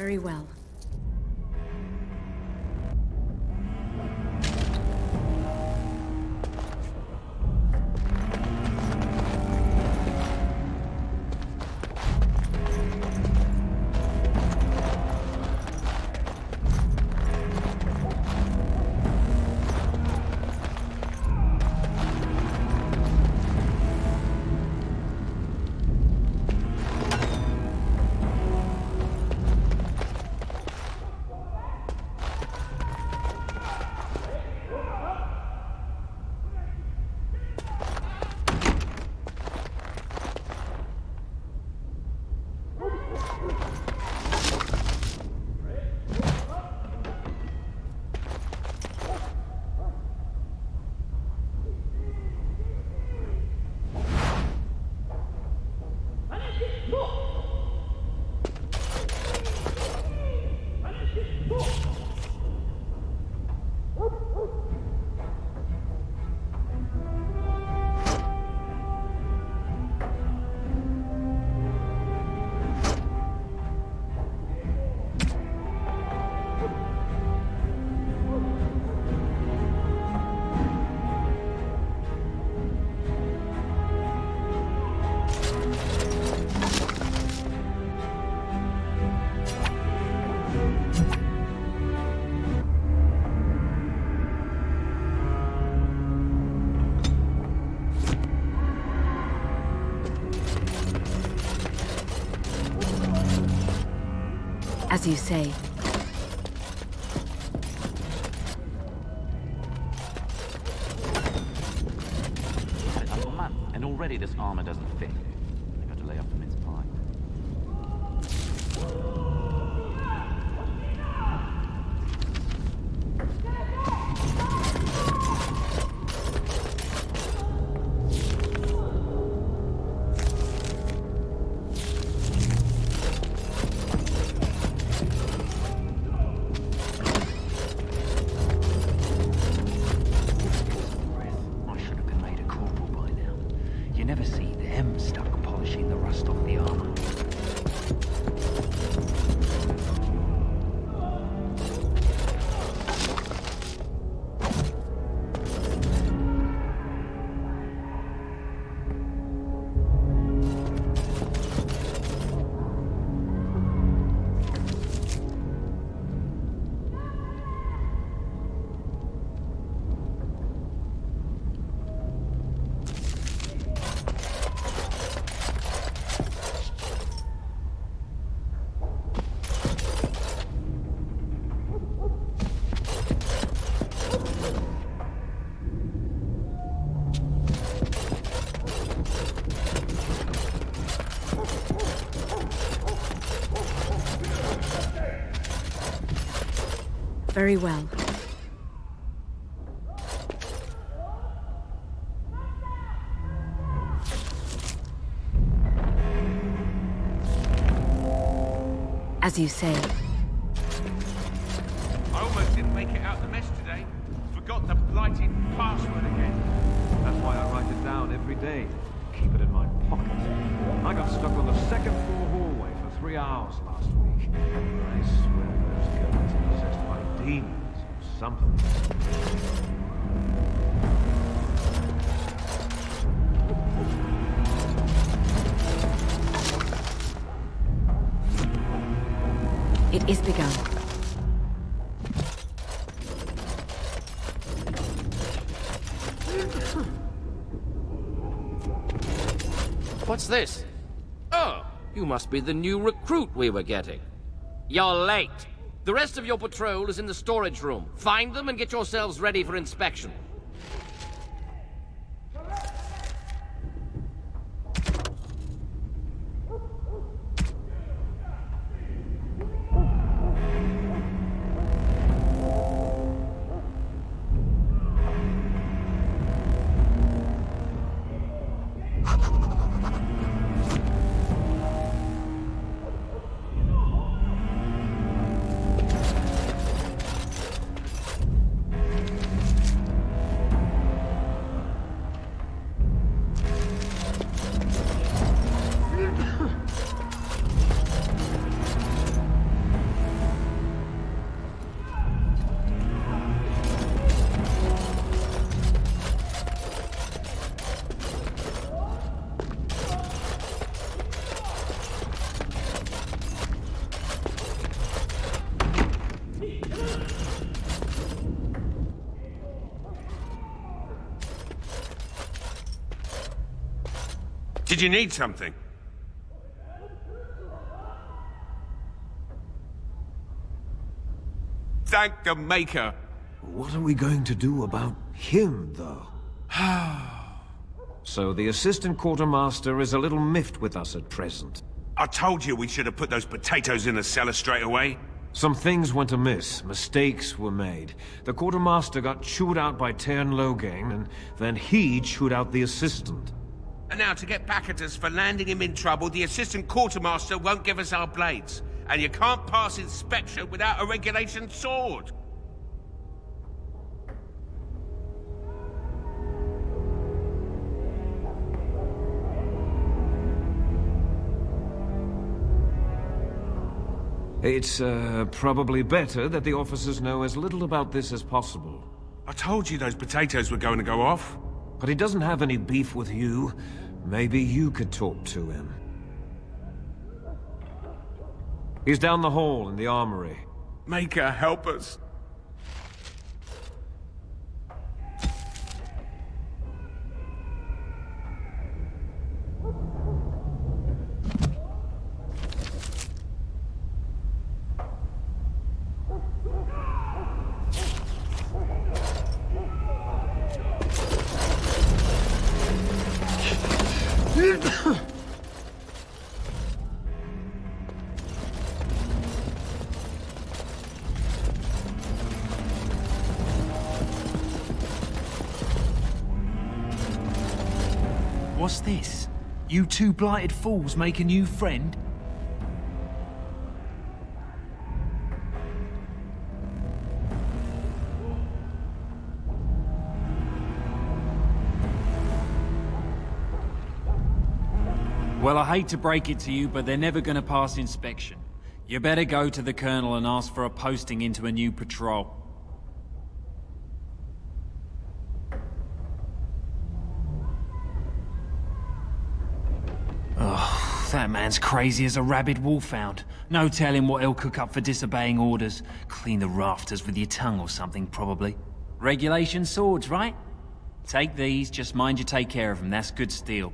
Speaker 5: Very well. As you say.
Speaker 12: A month, and already this armor doesn't fit. I got to lay off the mince pie.
Speaker 5: Very well. As you say.
Speaker 19: I almost didn't make it out the mess today. Forgot the blighted password again.
Speaker 10: That's why I write it down every day. Keep it in my pocket. I got stuck on the second floor hallway for 3 hours last week. I swear those girls are possessed by demons or something.
Speaker 5: It is begun.
Speaker 22: What's this? Oh, you must be the new recruit we were getting. You're late. The rest of your patrol is in the storage room. Find them and get yourselves ready for inspection.
Speaker 19: Did you need something? Thank the Maker.
Speaker 10: What are we going to do about him, though? So the assistant quartermaster is a little miffed with us at present.
Speaker 19: I told you we should have put those potatoes in the cellar straight away.
Speaker 10: Some things went amiss. Mistakes were made. The quartermaster got chewed out by Tern Logain, and then he chewed out the assistant.
Speaker 19: And now, to get back at us for landing him in trouble, the assistant quartermaster won't give us our blades. And you can't pass inspection without a regulation sword.
Speaker 10: It's probably better that the officers know as little about this as possible.
Speaker 19: I told you those potatoes were going to go off.
Speaker 10: But he doesn't have any beef with you. Maybe you could talk to him. He's down the hall in the armory.
Speaker 19: Maker, help us.
Speaker 16: What's this? You two blighted fools make a new friend? Well, I hate to break it to you, but they're never gonna pass inspection. You better go to the Colonel and ask for a posting into a new patrol. Oh, that man's crazy as a rabid wolfhound. No telling what he'll cook up for disobeying orders. Clean the rafters with your tongue or something, probably. Regulation swords, right? Take these, just mind you take care of them. That's good steel.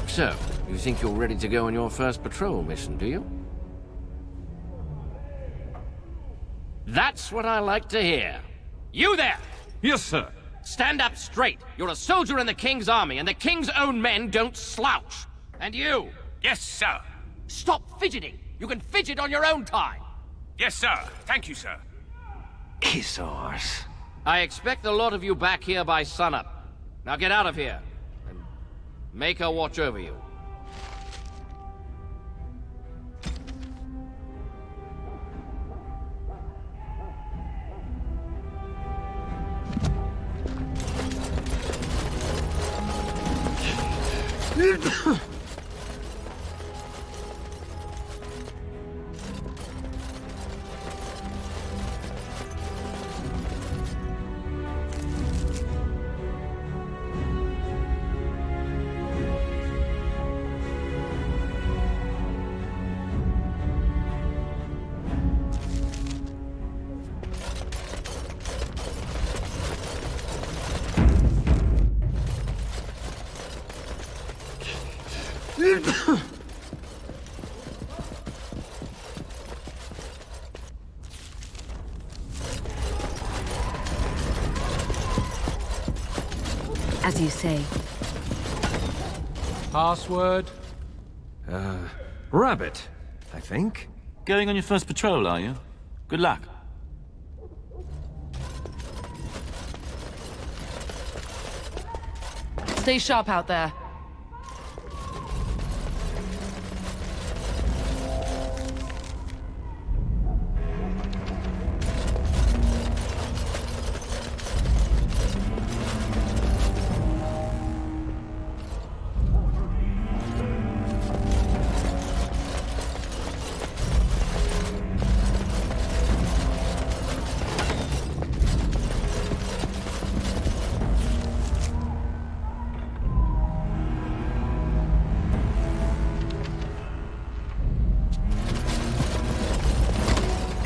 Speaker 22: So, you think you're ready to go on your first patrol mission, do you? That's what I like to hear. You there!
Speaker 2: Yes, sir.
Speaker 22: Stand up straight. You're a soldier in the King's army, and the King's own men don't slouch. And you!
Speaker 4: Yes, sir.
Speaker 22: Stop fidgeting! You can fidget on your own time!
Speaker 4: Yes, sir. Thank you, sir.
Speaker 22: Kiss ours. I expect a lot of you back here by sunup. Now get out of here. Make her watch over you.
Speaker 5: As you say.
Speaker 10: Password? Rabbit, I think.
Speaker 12: Going on your first patrol, are you? Good luck.
Speaker 5: Stay sharp out there.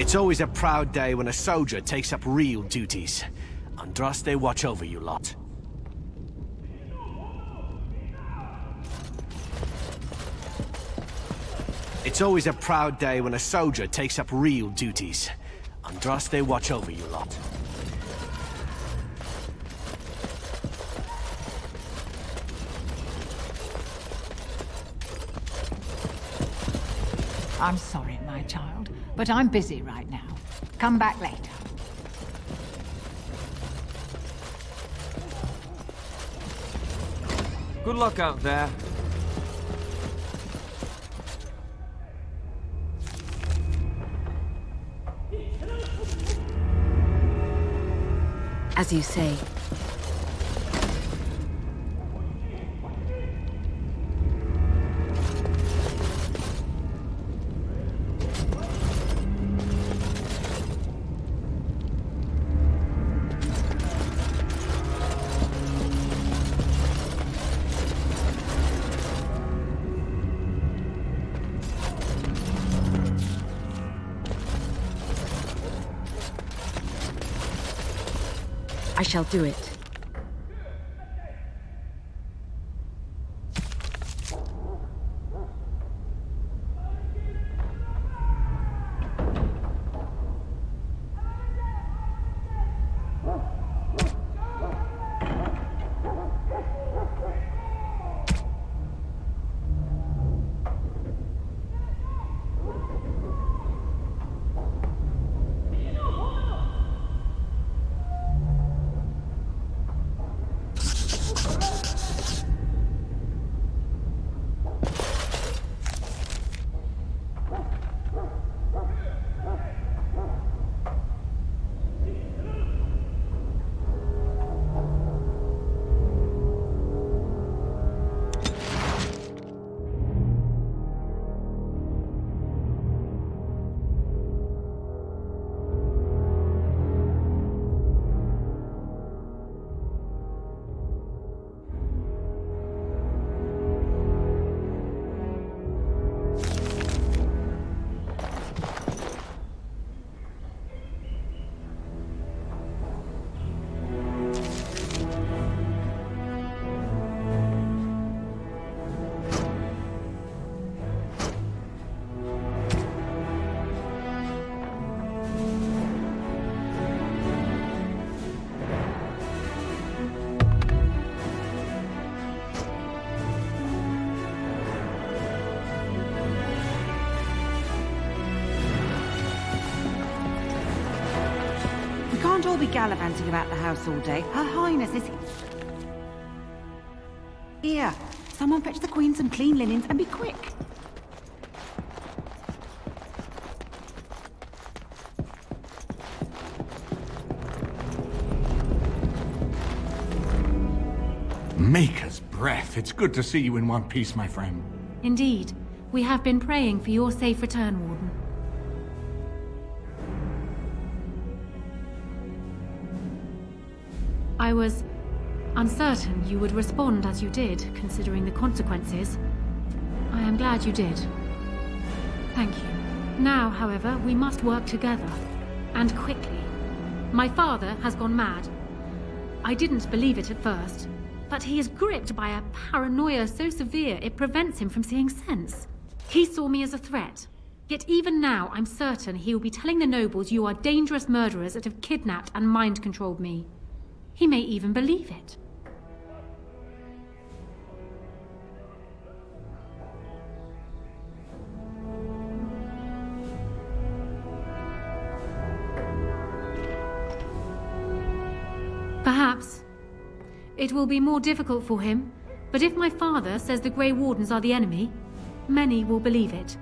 Speaker 8: It's always a proud day when a soldier takes up real duties. Andraste watch over you lot. It's always a proud day when a soldier takes up real duties. Andraste watch over you lot.
Speaker 23: I'm sorry, my child, but I'm busy right now. Come back later.
Speaker 10: Good luck out there.
Speaker 5: As you say. I shall do it.
Speaker 6: Can't all be gallivanting about the house all day. Her Highness is here. Someone fetch the Queen some clean linens and be quick.
Speaker 21: Maker's breath. It's good to see you in one piece, my friend.
Speaker 11: Indeed. We have been praying for your safe return, Warden. I was uncertain you would respond as you did, considering the consequences. I am glad you did. Thank you. Now, however, we must work together. And quickly. My father has gone mad. I didn't believe it at first, but he is gripped by a paranoia so severe it prevents him from seeing sense. He saw me as a threat. Yet even now, I'm certain he will be telling the nobles you are dangerous murderers that have kidnapped and mind-controlled me. He may even believe it. Perhaps. It will be more difficult for him, but if my father says the Grey Wardens are the enemy, many will believe it.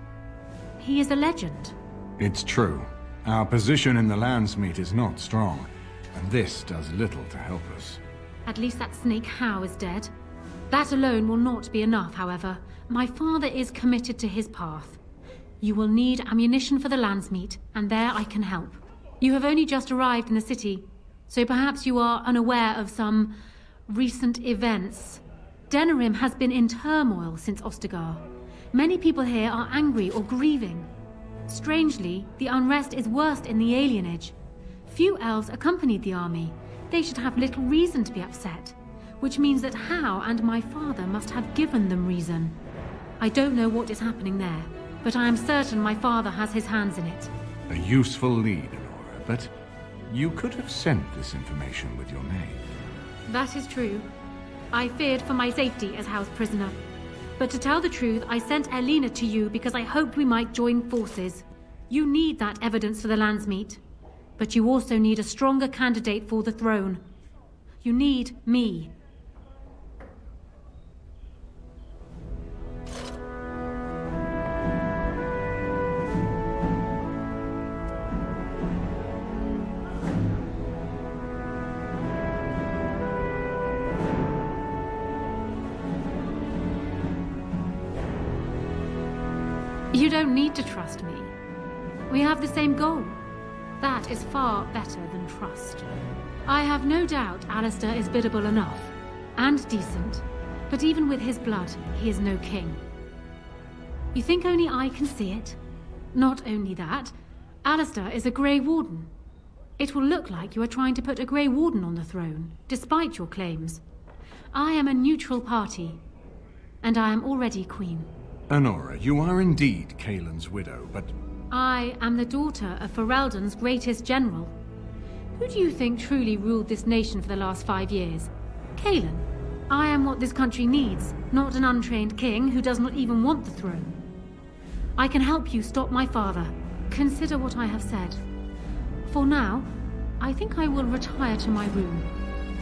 Speaker 11: He is a legend.
Speaker 10: It's true. Our position in the Landsmeet is not strong. And this does little to help us.
Speaker 11: At least that snake Howe is dead. That alone will not be enough, however. My father is committed to his path. You will need ammunition for the Landsmeet, and there I can help. You have only just arrived in the city, so perhaps you are unaware of some recent events. Denerim has been in turmoil since Ostagar. Many people here are angry or grieving. Strangely, the unrest is worst in the alienage. Few elves accompanied the army. They should have little reason to be upset, which means that Howe and my father must have given them reason. I don't know what is happening there, but I am certain my father has his hands in it.
Speaker 10: A useful lead, Alora, but you could have sent this information with your name.
Speaker 11: That is true. I feared for my safety as Howe's prisoner. But to tell the truth, I sent Elena to you because I hoped we might join forces. You need that evidence for the Landsmeet. But you also need a stronger candidate for the throne. You need me. You don't need to trust me. We have the same goal. That is far better than trust. I have no doubt Alistair is biddable enough, and decent, but even with his blood, he is no king. You think only I can see it? Not only that, Alistair is a Grey Warden. It will look like you are trying to put a Grey Warden on the throne, despite your claims. I am a neutral party, and I am already queen.
Speaker 21: Honora, you are indeed Kaelin's widow, but...
Speaker 11: I am the daughter of Ferelden's greatest general. Who do you think truly ruled this nation for the last 5 years? Kaelin. I am what this country needs, not an untrained king who does not even want the throne. I can help you stop my father. Consider what I have said. For now, I think I will retire to my room.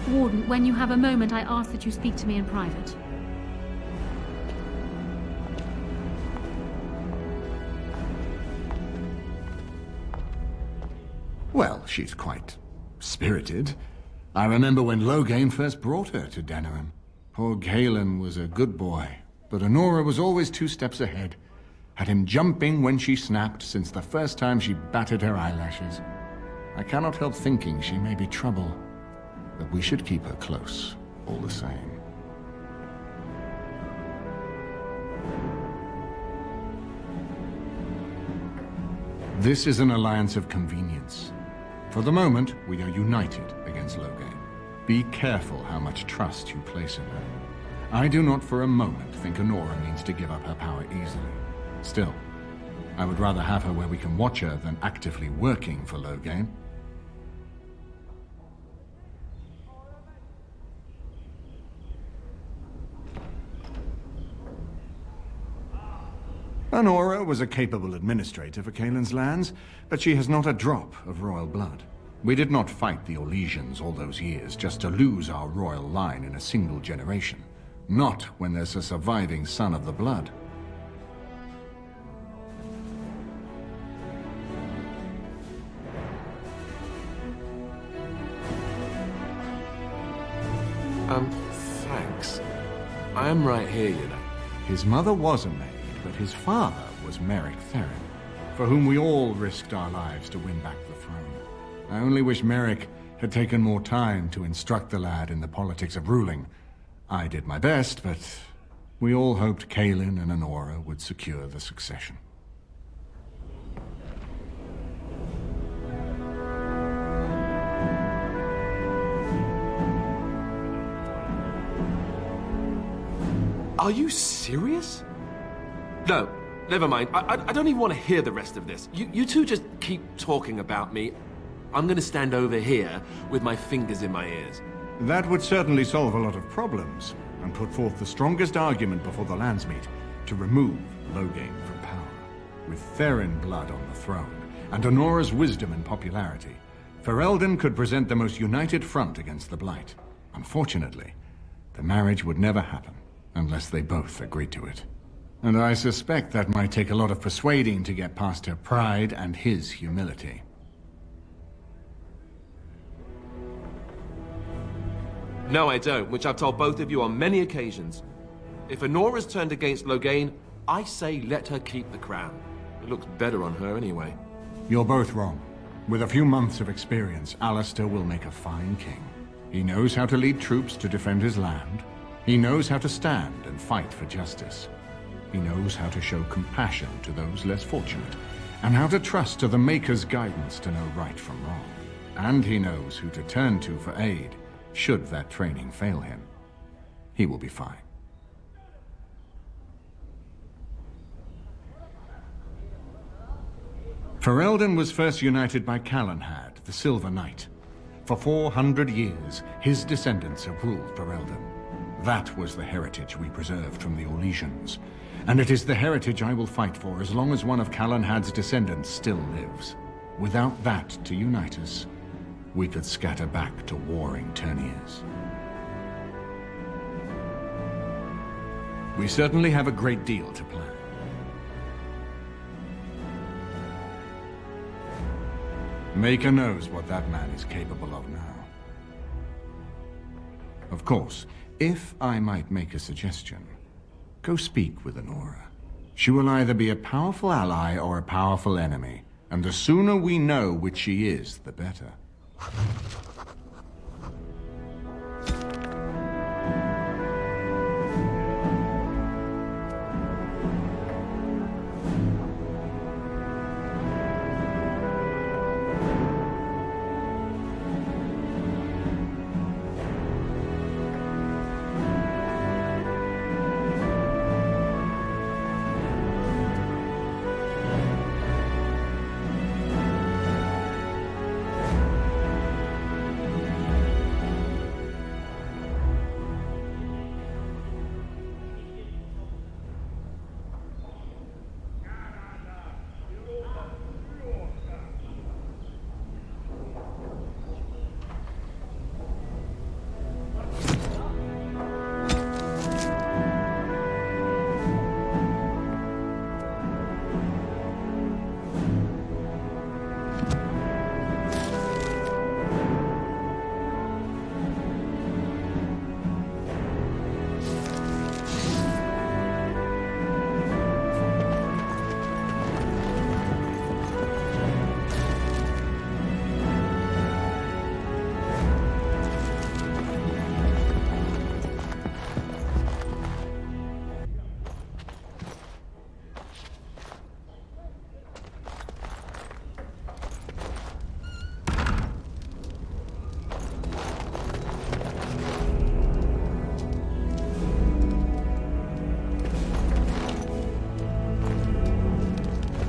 Speaker 11: Warden, when you have a moment, I ask that you speak to me in private.
Speaker 21: Well, she's quite spirited. I remember when Loghain first brought her to Denerim. Poor Kaelin was a good boy, but Honora was always 2 steps ahead. Had him jumping when she snapped since the first time she batted her eyelashes. I cannot help thinking she may be trouble, but we should keep her close, all the same. This is an alliance of convenience. For the moment, we are united against Loghain. Be careful how much trust you place in her. I do not for a moment think Honora means to give up her power easily. Still, I would rather have her where we can watch her than actively working for Loghain. Honora was a capable administrator for Kaelin's lands, but she has not a drop of royal blood. We did not fight the Orlesians all those years just to lose our royal line in a single generation. Not when there's a surviving son of the blood.
Speaker 20: Thanks. I am right here, you know.
Speaker 21: His mother was a mage, but his father was Merrick Theron, for whom we all risked our lives to win back the throne. I only wish Merrick had taken more time to instruct the lad in the politics of ruling. I did my best, but we all hoped Kaelin and Honora would secure the succession.
Speaker 20: Are you serious? No, never mind. I don't even want to hear the rest of this. You two just keep talking about me. I'm gonna stand over here with my fingers in my ears.
Speaker 21: That would certainly solve a lot of problems, and put forth the strongest argument before the lands meet to remove Loghain from power. With Theron blood on the throne, and Honora's wisdom and popularity, Ferelden could present the most united front against the Blight. Unfortunately, the marriage would never happen, unless they both agreed to it. And I suspect that might take a lot of persuading to get past her pride and his humility.
Speaker 20: No, I don't, which I've told both of you on many occasions. If Honora's turned against Loghain, I say let her keep the crown. It looks better on her anyway.
Speaker 21: You're both wrong. With a few months of experience, Alistair will make a fine king. He knows how to lead troops to defend his land. He knows how to stand and fight for justice. He knows how to show compassion to those less fortunate, and how to trust to the Maker's guidance to know right from wrong. And he knows who to turn to for aid, should that training fail him. He will be fine. Ferelden was first united by Calenhad, the Silver Knight. For 400 years, his descendants have ruled Ferelden. That was the heritage we preserved from the Orlesians. And it is the heritage I will fight for as long as one of Calenhad's descendants still lives. Without that to unite us, we could scatter back to warring Terniers. We certainly have a great deal to plan. Maker knows what that man is capable of now. Of course, if I might make a suggestion, go speak with Honora. She will either be a powerful ally or a powerful enemy. And the sooner we know which she is, the better.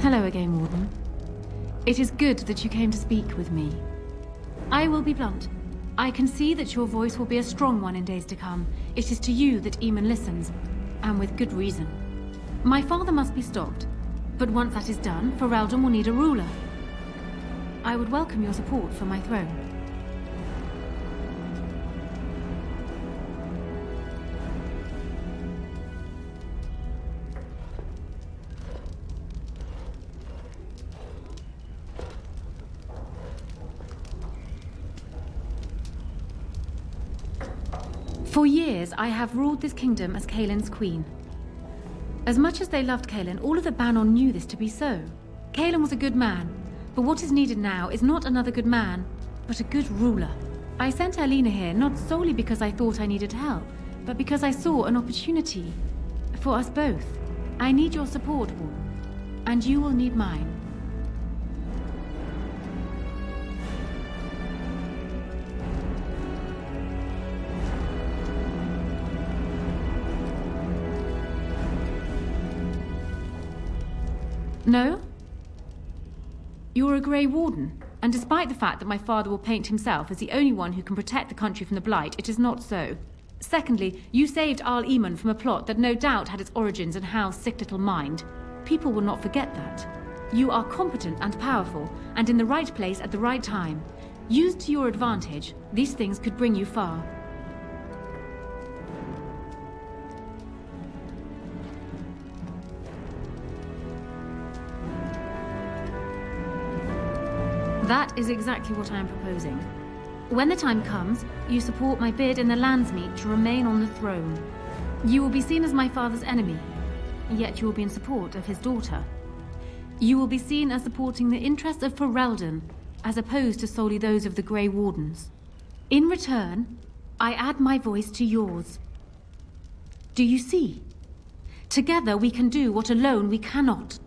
Speaker 11: Hello again, Warden. It is good that you came to speak with me. I will be blunt. I can see that your voice will be a strong one in days to come. It is to you that Eamon listens, and with good reason. My father must be stopped, but once that is done, Ferelden will need a ruler. I would welcome your support for my throne. For years, I have ruled this kingdom as Kaelin's queen. As much as they loved Kaelin, all of the Banon knew this to be so. Kaelin was a good man, but what is needed now is not another good man, but a good ruler. I sent Alina here not solely because I thought I needed help, but because I saw an opportunity for us both. I need your support, Warden, and you will need mine. No? You're a Grey Warden, and despite the fact that my father will paint himself as the only one who can protect the country from the Blight, it is not so. Secondly, you saved Arl Eamon from a plot that no doubt had its origins in Hal's sick little mind. People will not forget that. You are competent and powerful, and in the right place at the right time. Used to your advantage, these things could bring you far. That is exactly what I am proposing. When the time comes, you support my bid in the Landsmeet to remain on the throne. You will be seen as my father's enemy, yet you will be in support of his daughter. You will be seen as supporting the interests of Ferelden, as opposed to solely those of the Grey Wardens. In return, I add my voice to yours. Do you see? Together we can do what alone we cannot.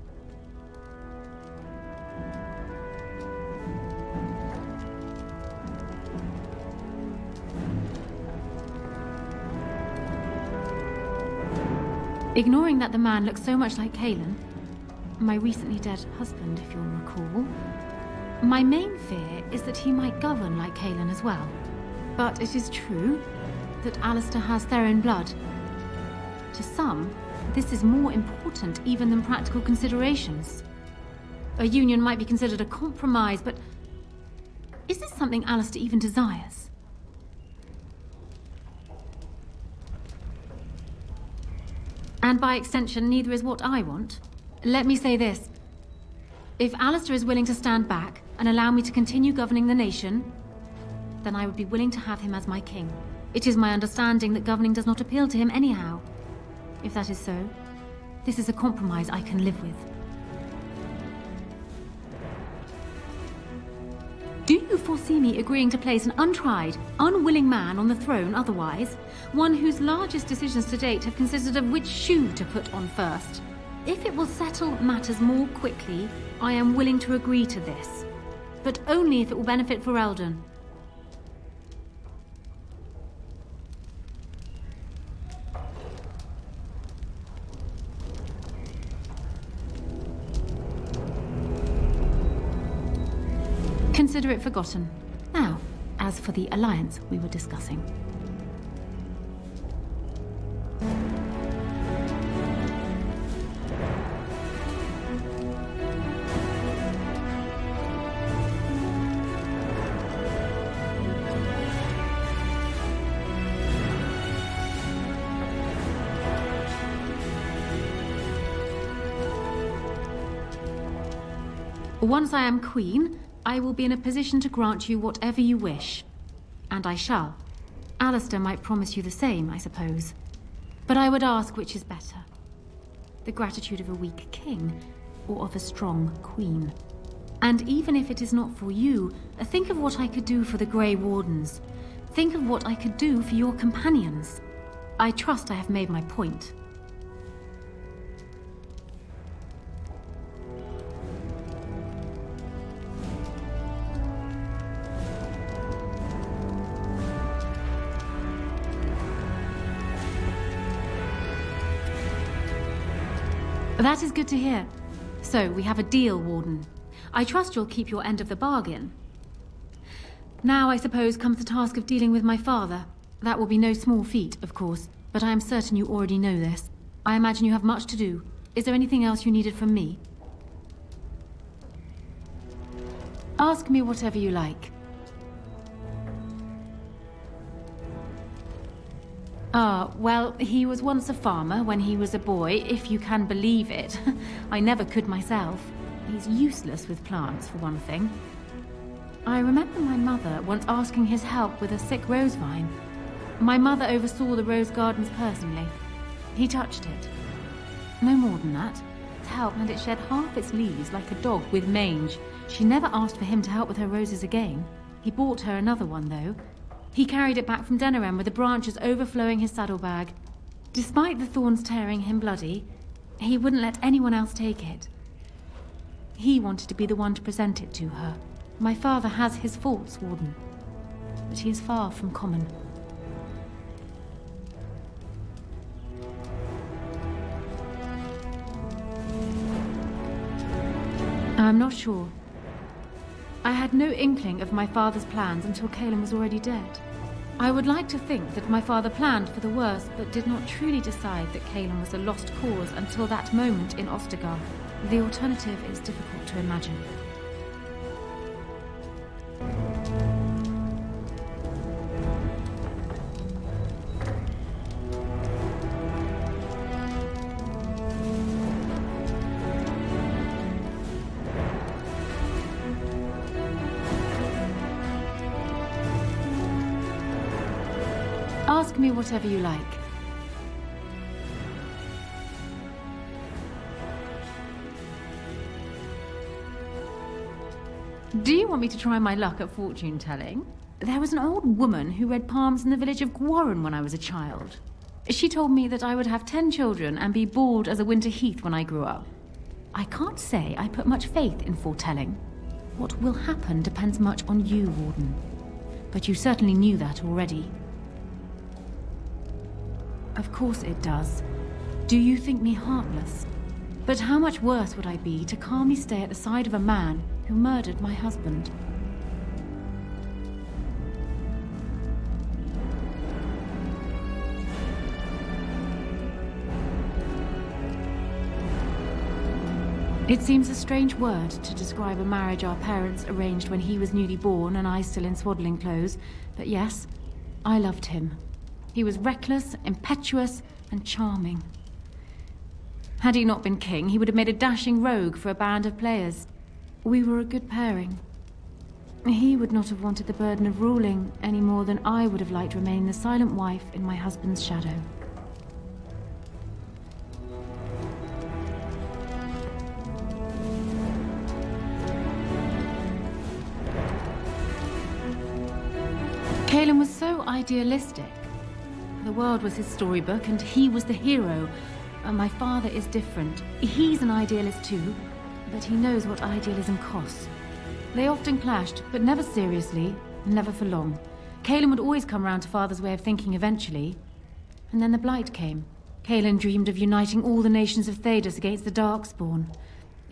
Speaker 11: Ignoring that the man looks so much like Kaelin, my recently dead husband, if you'll recall, my main fear is that he might govern like Kaelin as well. But it is true that Alistair has Theron blood. To some, this is more important even than practical considerations. A union might be considered a compromise, but is this something Alistair even desires? And by extension, neither is what I want. Let me say this. If Alistair is willing to stand back and allow me to continue governing the nation, then I would be willing to have him as my king. It is my understanding that governing does not appeal to him anyhow. If that is so, This is a compromise I can live with. Do you foresee me agreeing to place an untried, unwilling man on the throne otherwise? One whose largest decisions to date have consisted of which shoe to put on first? If it will settle matters more quickly, I am willing to agree to this. But only if it will benefit Ferelden. Consider it forgotten. Now, as for the alliance we were discussing. Once I am queen, I will be in a position to grant you whatever you wish. And I shall. Alistair might promise you the same, I suppose. But I would ask which is better. The gratitude of a weak king, or of a strong queen. And even if it is not for you, think of what I could do for the Grey Wardens. Think of what I could do for your companions. I trust I have made my point. That is good to hear. So, we have a deal, Warden. I trust you'll keep your end of the bargain. Now, I suppose, comes the task of dealing with my father. That will be no small feat, of course, but I am certain you already know this. I imagine you have much to do. Is there anything else you needed from me? Ask me whatever you like. Well, he was once a farmer when he was a boy, if you can believe it. I never could myself. He's useless with plants, for one thing. I remember my mother once asking his help with a sick rose vine. My mother oversaw the rose gardens personally. He touched it. No more than that. To help, and it shed half its leaves like a dog with mange. She never asked for him to help with her roses again. He bought her another one, though. He carried it back from Denerim with the branches overflowing his saddlebag. Despite the thorns tearing him bloody, he wouldn't let anyone else take it. He wanted to be the one to present it to her. My father has his faults, Warden, but he is far from common. I'm not sure. I had no inkling of my father's plans until Cailan was already dead. I would like to think that my father planned for the worst, but did not truly decide that Cailan was a lost cause until that moment in Ostagar. The alternative is difficult to imagine. Ask me whatever you like. Do you want me to try my luck at fortune-telling? There was an old woman who read palms in the village of Gwarren when I was a child. She told me that I would have 10 children and be bald as a winter heath when I grew up. I can't say I put much faith in foretelling. What will happen depends much on you, Warden. But you certainly knew that already. Of course it does. Do you think me heartless? But how much worse would I be to calmly stay at the side of a man who murdered my husband? It seems a strange word to describe a marriage our parents arranged when he was newly born and I still in swaddling clothes, but yes, I loved him. He was reckless, impetuous, and charming. Had he not been king, he would have made a dashing rogue for a band of players. We were a good pairing. He would not have wanted the burden of ruling any more than I would have liked to remain the silent wife in my husband's shadow. Kalen was so idealistic. The world was his storybook, and he was the hero. My father is different. He's an idealist too, but he knows what idealism costs. They often clashed, but never seriously, never for long. Kalen would always come round to Father's way of thinking eventually. And then the Blight came. Kalen dreamed of uniting all the nations of Thedas against the Darkspawn.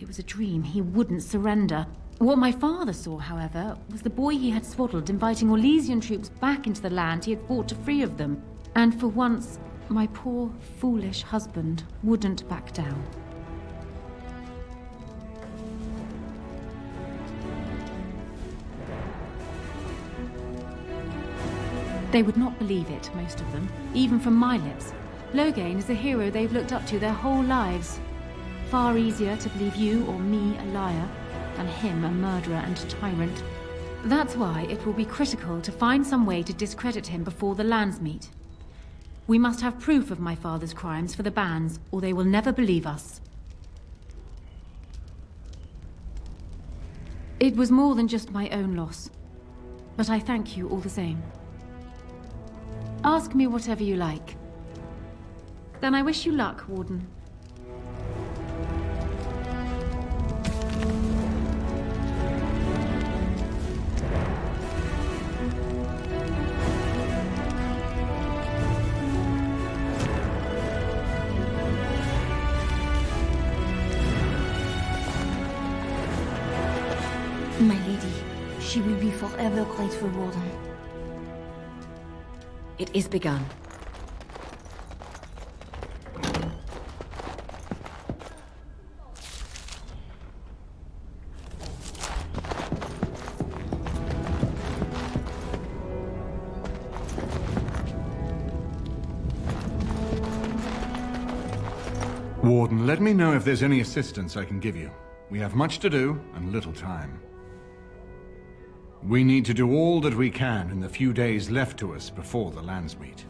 Speaker 11: It was a dream. He wouldn't surrender. What my father saw, however, was the boy he had swaddled inviting Orlesian troops back into the land he had fought to free of them. And for once, my poor, foolish husband wouldn't back down. They would not believe it, most of them, even from my lips. Loghain is the hero they've looked up to their whole lives. Far easier to believe you or me a liar than him a murderer and tyrant. That's why it will be critical to find some way to discredit him before the lands meet. We must have proof of my father's crimes for the bands, or they will never believe us. It was more than just my own loss, but I thank you all the same. Ask me whatever you like. Then I wish you luck, Warden.
Speaker 1: My lady, she will be forever grateful, Warden.
Speaker 17: It is begun.
Speaker 21: Warden, let me know if there's any assistance I can give you. We have much to do and little time. We need to do all that we can in the few days left to us before the lands meet.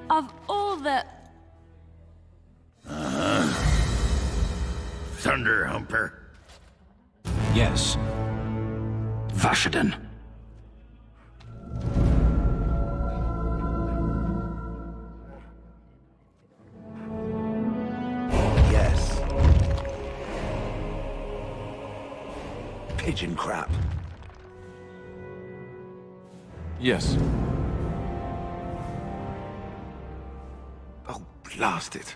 Speaker 1: Of all the...
Speaker 3: Thunder Humper.
Speaker 7: Yes. Vashaden.
Speaker 3: Yes. Pigeon crap.
Speaker 20: Yes.
Speaker 3: Oh, blast it.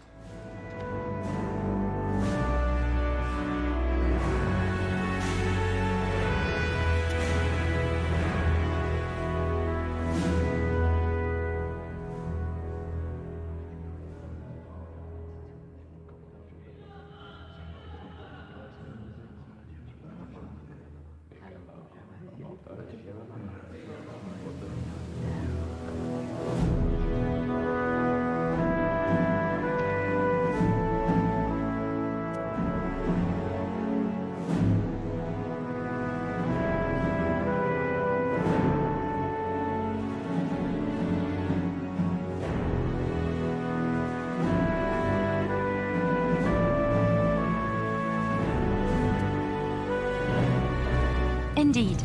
Speaker 1: Indeed.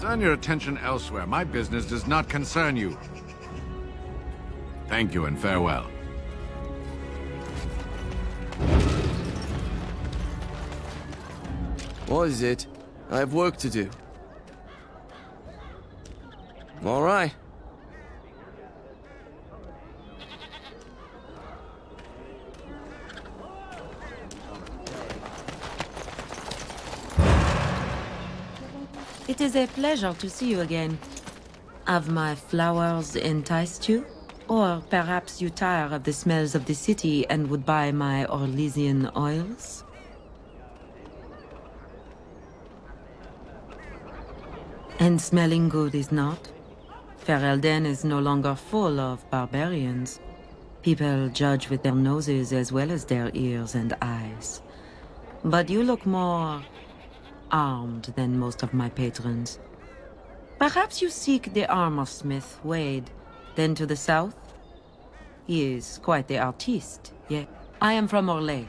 Speaker 19: Turn your attention elsewhere. My business does not concern you. Thank you and farewell.
Speaker 13: What is it? I have work to do. All right.
Speaker 17: It is a pleasure to see you again. Have my flowers enticed you? Or perhaps you tire of the smells of the city and would buy my Orlesian oils? And smelling good is not? Ferelden is no longer full of barbarians. People judge with their noses as well as their ears and eyes. But you look more armed than most of my patrons. Perhaps you seek the armor smith, Wade. Then to the south? He is quite the artiste, yet I am from Orlais.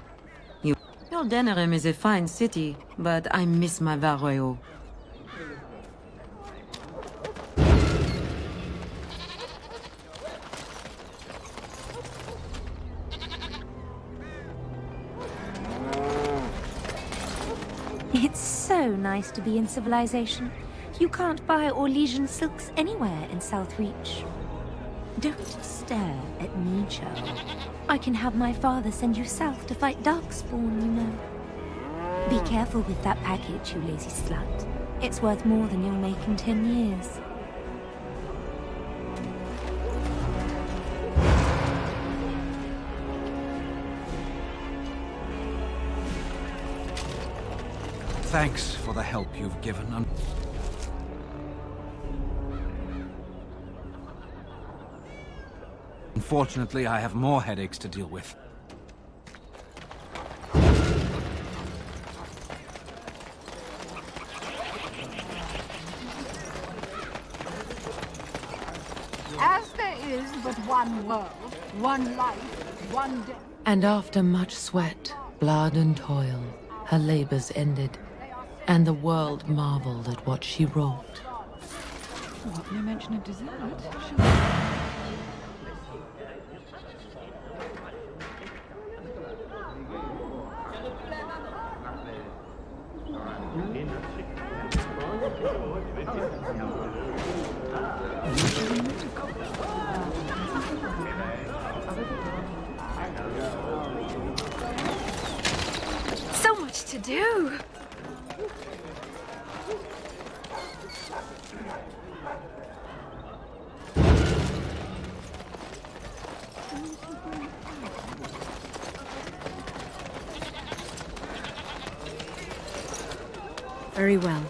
Speaker 17: Your Denerim is a fine city, but I miss my Varroyo.
Speaker 14: It's so nice to be in civilization. You can't buy Orlesian silks anywhere in Southreach. Don't stare at me, child. I can have my father send you south to fight Darkspawn, you know. Be careful with that package, you lazy slut. It's worth more than you'll make in 10 years.
Speaker 7: Thanks for the help you've given. Unfortunately, I have more headaches to deal with.
Speaker 23: As there is but one world, one life, one death.
Speaker 17: And after much sweat, blood and toil, her labors ended, and the world marveled at what she wrought.
Speaker 23: What, no mention of dessert?
Speaker 14: So much to do!
Speaker 15: Very well.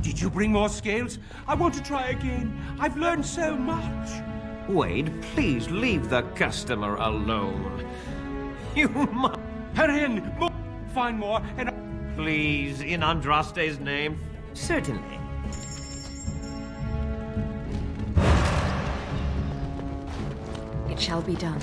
Speaker 18: Did you bring more scales? I want to try again. I've learned so much.
Speaker 24: Wade, please leave the customer alone. You must...
Speaker 18: Hurry more. Find more, and...
Speaker 24: Please, in Andraste's name. Certainly.
Speaker 14: It shall be done.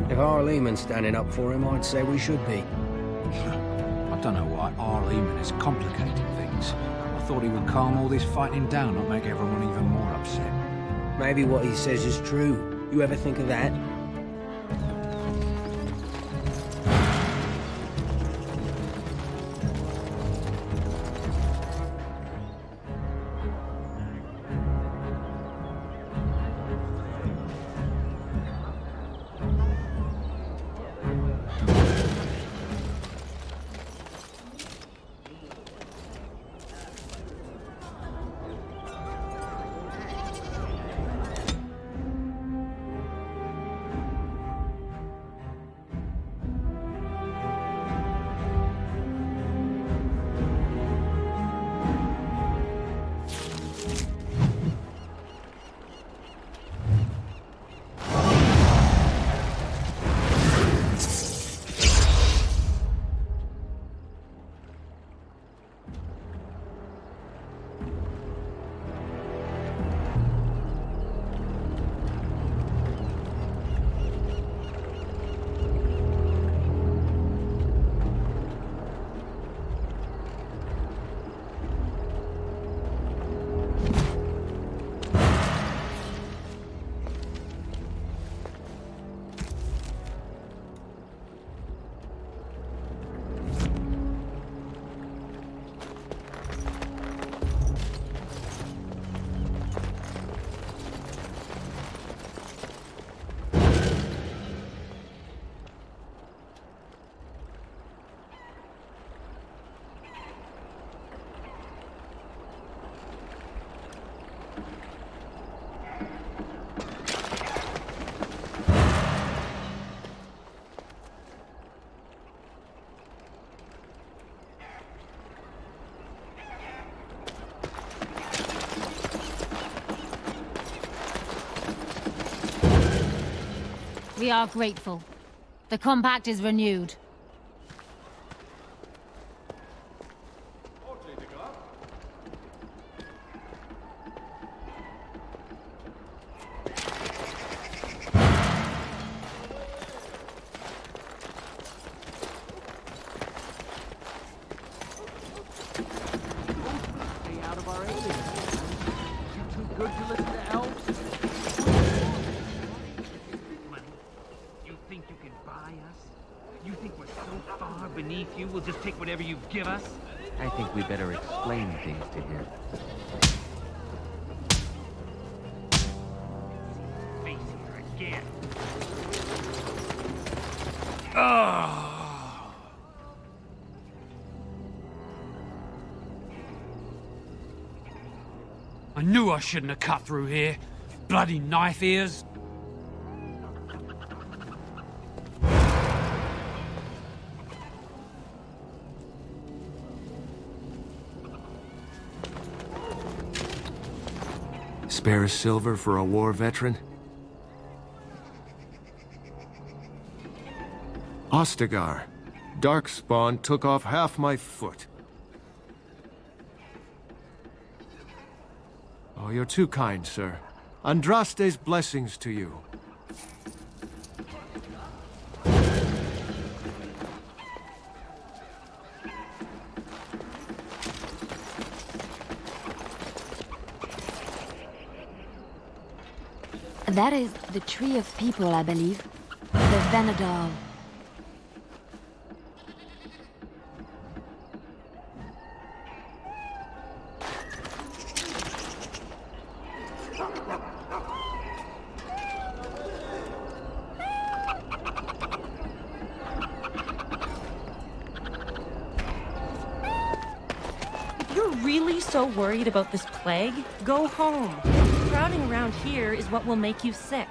Speaker 25: If Arleman's standing up for him, I'd say we should be.
Speaker 7: I don't know why Arleman is complicating things. I thought he would calm all this fighting down, not make everyone even more upset.
Speaker 25: Maybe what he says is true. You ever think of that?
Speaker 11: We are grateful. The compact is renewed.
Speaker 10: Stay out of our area. You too good to listen to elves? You think you can buy us? You think we're so far beneath you, we'll just take whatever you give us?
Speaker 2: I think we better explain things to him.
Speaker 10: Face here again.
Speaker 7: I knew I shouldn't have cut through here. Bloody knife ears.
Speaker 20: Spare a silver for a war veteran? Ostagar. Darkspawn took off half my foot. Oh, you're too kind, sir. Andraste's blessings to you.
Speaker 1: That is the Tree of People, I believe. The Vanadal.
Speaker 4: If you're really so worried about this plague, go home. Crowding around here is what will make you sick.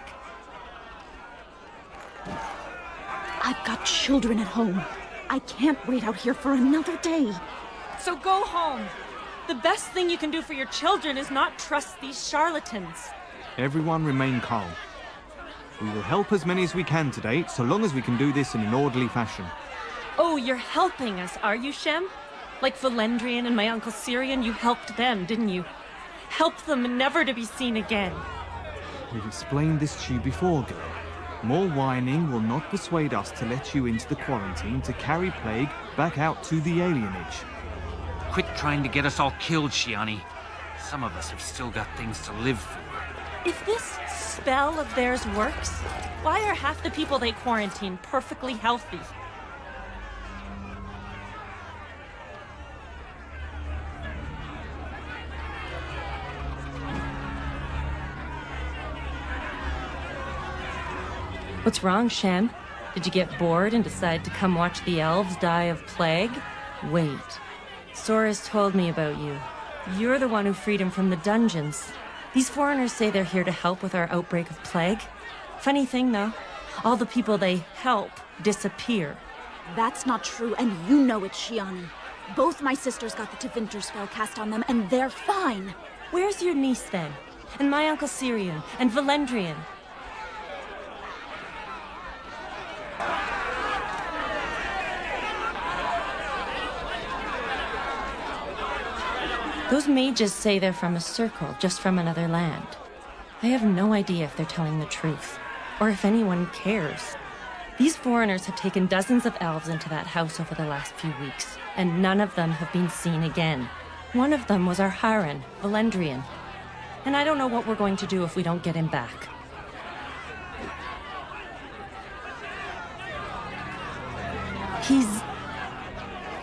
Speaker 9: I've got children at home. I can't wait out here for another day.
Speaker 4: So go home. The best thing you can do for your children is not trust these charlatans.
Speaker 16: Everyone remain calm. We will help as many as we can today, so long as we can do this in an orderly fashion.
Speaker 4: Oh, you're helping us, are you, Shem? Like Valendrian and my Uncle Syrian, you helped them, didn't you? Help them never to be seen again.
Speaker 16: We've explained this to you before, girl. More whining will not persuade us to let you into the quarantine to carry plague back out to the alienage.
Speaker 7: Quit trying to get us all killed, Shiani. Some of us have still got things to live for.
Speaker 4: If this spell of theirs works, why are half the people they quarantine perfectly healthy? What's wrong, Shem? Did you get bored and decide to come watch the elves die of plague? Wait. Sora's told me about you. You're the one who freed him from the dungeons. These foreigners say they're here to help with our outbreak of plague. Funny thing, though, all the people they help disappear.
Speaker 9: That's not true, and you know it, Shiani. Both my sisters got the Tevinter spell cast on them, and they're fine.
Speaker 4: Where's your niece, then? And my Uncle Syrian? And Valendrian? Those mages say they're from a circle, just from another land. I have no idea if they're telling the truth, or if anyone cares. These foreigners have taken dozens of elves into that house over the last few weeks, and none of them have been seen again. One of them was our Haran, Valendrian. And I don't know what we're going to do if we don't get him back.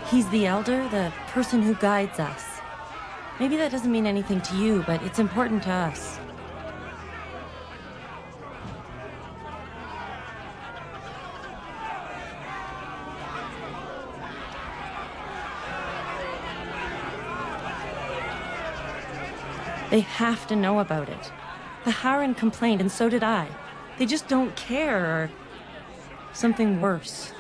Speaker 4: He's the elder, the person who guides us. Maybe that doesn't mean anything to you, but it's important to us. They have to know about it. The Haran complained, and so did I. They just don't care, or something worse.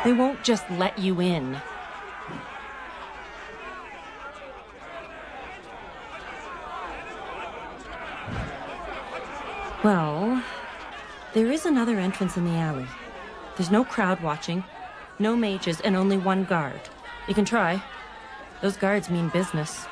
Speaker 4: They won't just let you in. Well, there is another entrance in the alley. There's no crowd watching, no mages, and only one guard. You can try. Those guards mean business.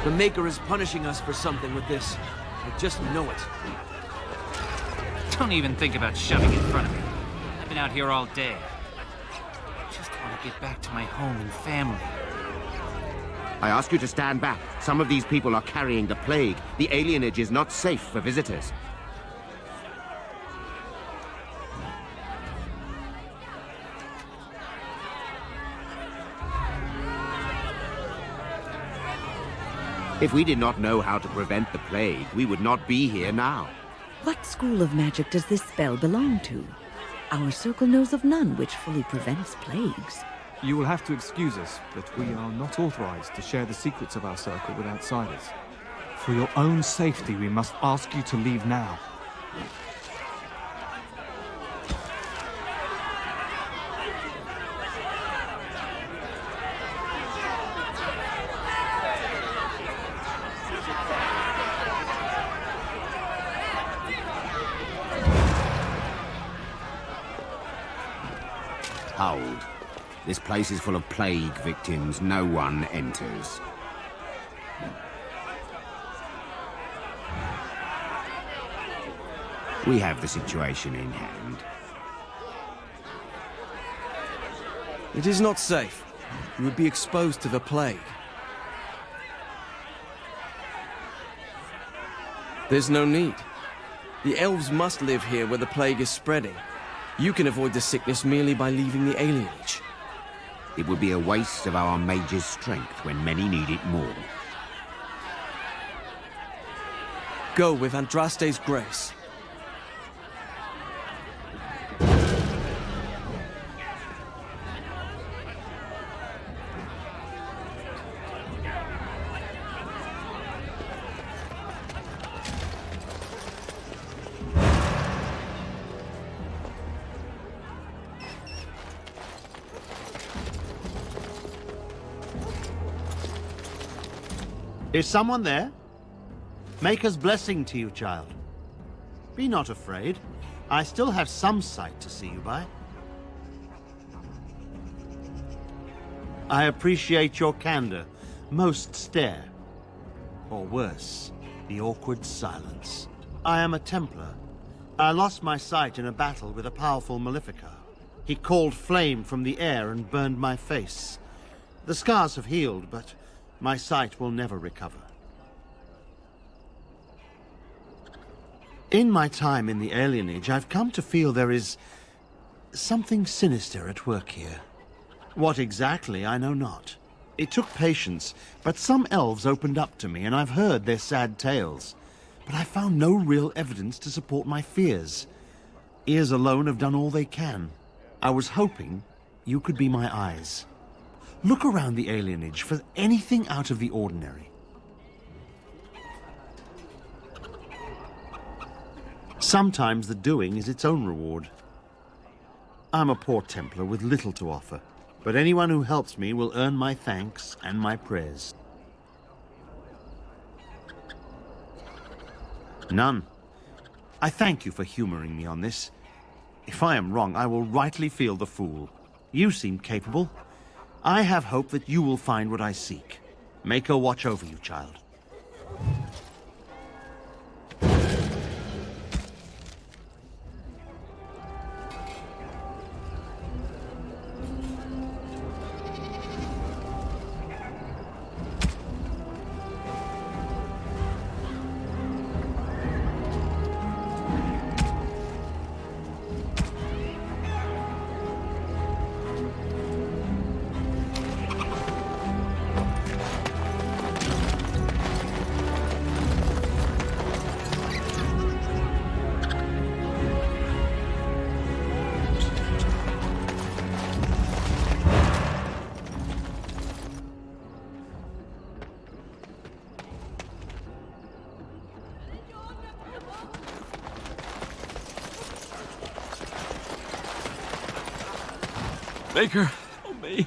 Speaker 5: The Maker is punishing us for something with this. I just know it.
Speaker 6: Don't even think about shoving in front of me. I've been out here all day. Just want to get back to my home and family.
Speaker 8: I ask you to stand back. Some of these people are carrying the plague. The alienage is not safe for visitors. If we did not know how to prevent the plague, we would not be here now.
Speaker 12: What school of magic does this spell belong to? Our circle knows of none which fully prevents plagues.
Speaker 16: You will have to excuse us, but we are not authorized to share the secrets of our circle with outsiders. For your own safety, we must ask you to leave now.
Speaker 8: Hold. This place is full of plague victims. No one enters. We have the situation in hand.
Speaker 5: It is not safe. You would be exposed to the plague. There's no need. The elves must live here where the plague is spreading. You can avoid the sickness merely by leaving the alienage.
Speaker 8: It would be a waste of our mage's strength when many need it more.
Speaker 5: Go with Andraste's grace.
Speaker 3: Is someone there? Maker's blessing to you, child. Be not afraid. I still have some sight to see you by. I appreciate your candor. Most stare. Or worse, the awkward silence. I am a Templar. I lost my sight in a battle with a powerful Maleficar. He called flame from the air and burned my face. The scars have healed, but my sight will never recover. In my time in the alienage, I've come to feel there is something sinister at work here. What exactly, I know not. It took patience, but some elves opened up to me, and I've heard their sad tales. But I found no real evidence to support my fears. Ears alone have done all they can. I was hoping you could be my eyes. Look around the alienage for anything out of the ordinary. Sometimes the doing is its own reward. I'm a poor Templar with little to offer, but anyone who helps me will earn my thanks and my prayers. None. I thank you for humoring me on this. If I am wrong, I will rightly feel the fool. You seem capable. I have hope that you will find what I seek. Maker watch over you, child.
Speaker 20: Baker, help me.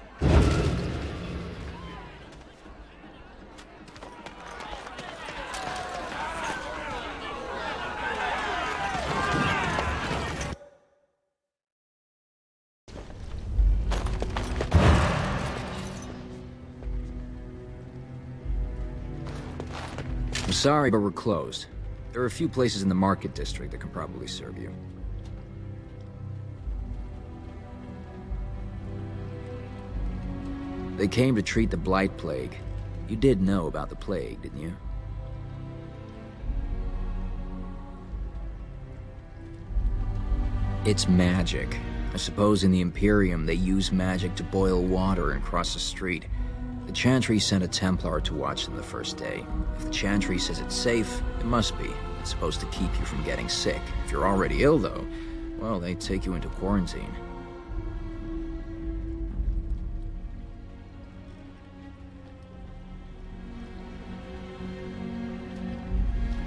Speaker 13: I'm sorry, but we're closed. There are a few places in the market district that can probably serve you. They came to treat the Blight Plague. You did know about the plague, didn't you? It's magic. I suppose in the Imperium they use magic to boil water and cross the street. The Chantry sent a Templar to watch them the first day. If the Chantry says it's safe, it must be. It's supposed to keep you from getting sick. If you're already ill, though, well, they take you into quarantine.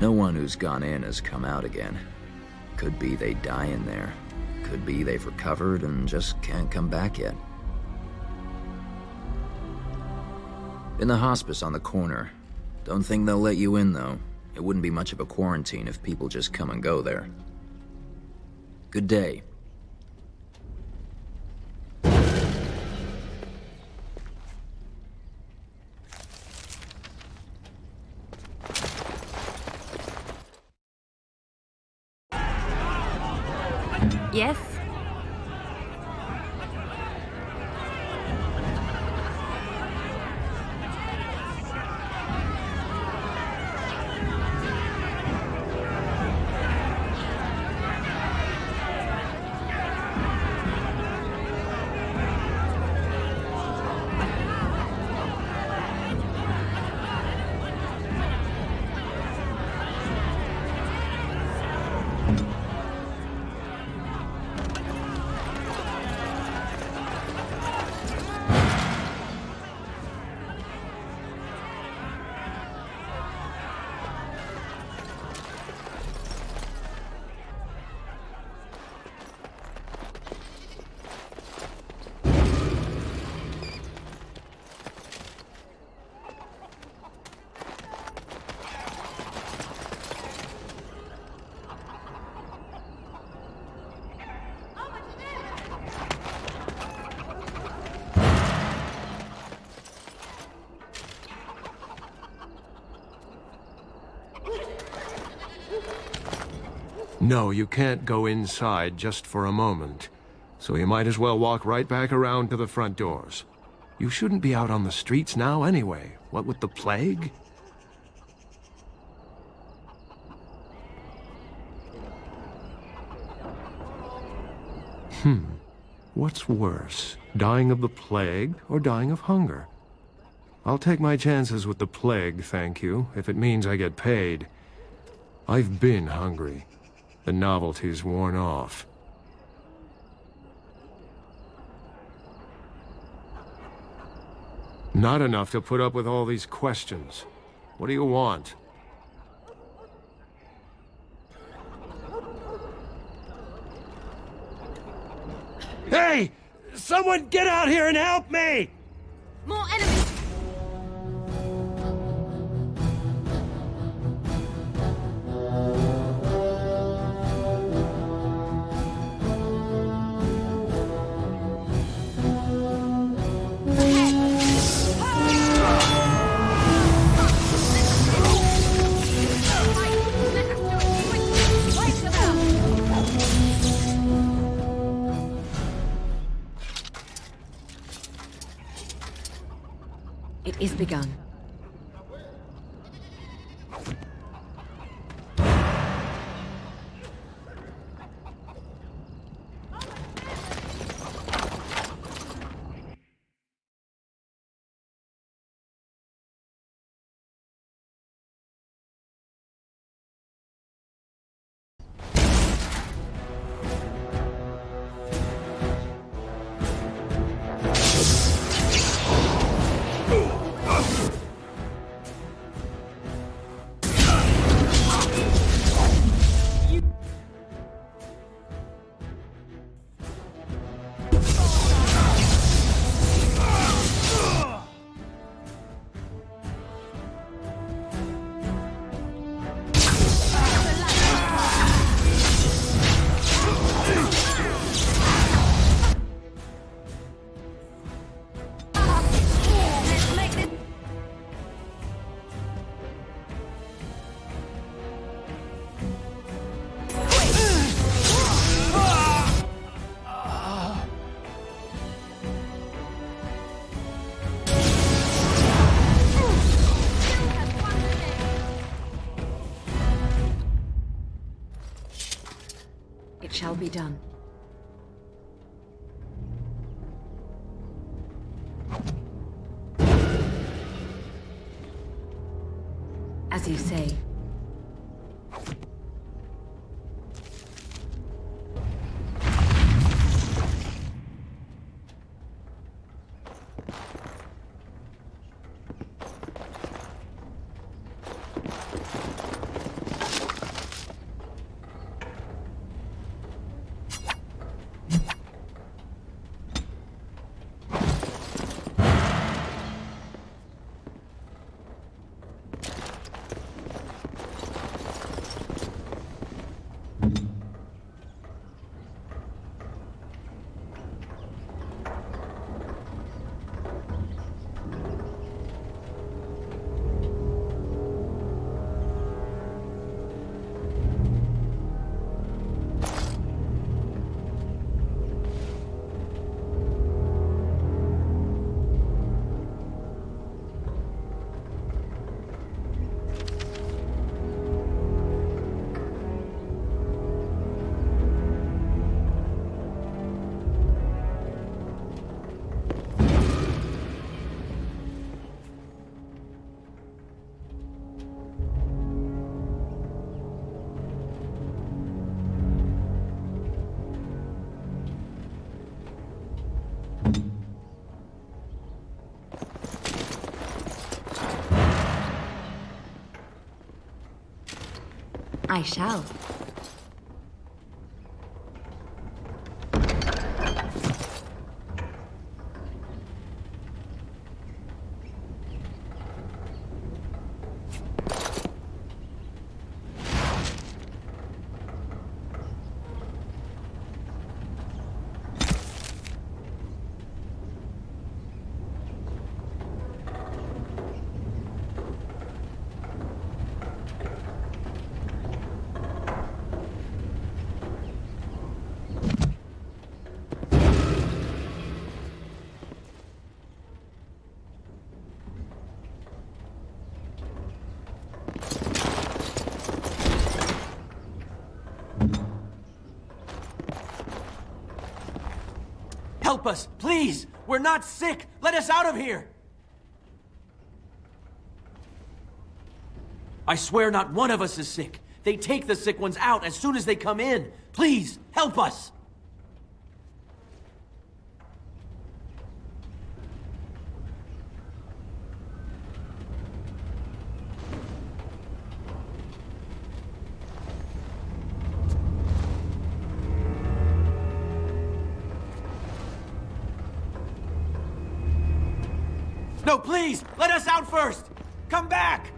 Speaker 13: No one who's gone in has come out again. Could be they die in there. Could be they've recovered and just can't come back yet. In the hospice on the corner. Don't think they'll let you in, though. It wouldn't be much of a quarantine if people just come and go there. Good day.
Speaker 4: Yes?
Speaker 20: No, you can't go inside just for a moment. So you might as well walk right back around to the front doors. You shouldn't be out on the streets now anyway. What with the plague? What's worse, dying of the plague or dying of hunger? I'll take my chances with the plague, thank you, if it means I get paid. I've been hungry. The novelty's worn off. Not enough to put up with all these questions. What do you want?
Speaker 18: Hey! Someone get out here and help me!
Speaker 1: More enemies!
Speaker 12: It is begun. It shall be done. As you say. I shall.
Speaker 18: help us, please! We're not sick! Let us out of here! I swear not one of us is sick. They take the sick ones out as soon as they come in. Please, help us! No, please! Let us out first! Come back!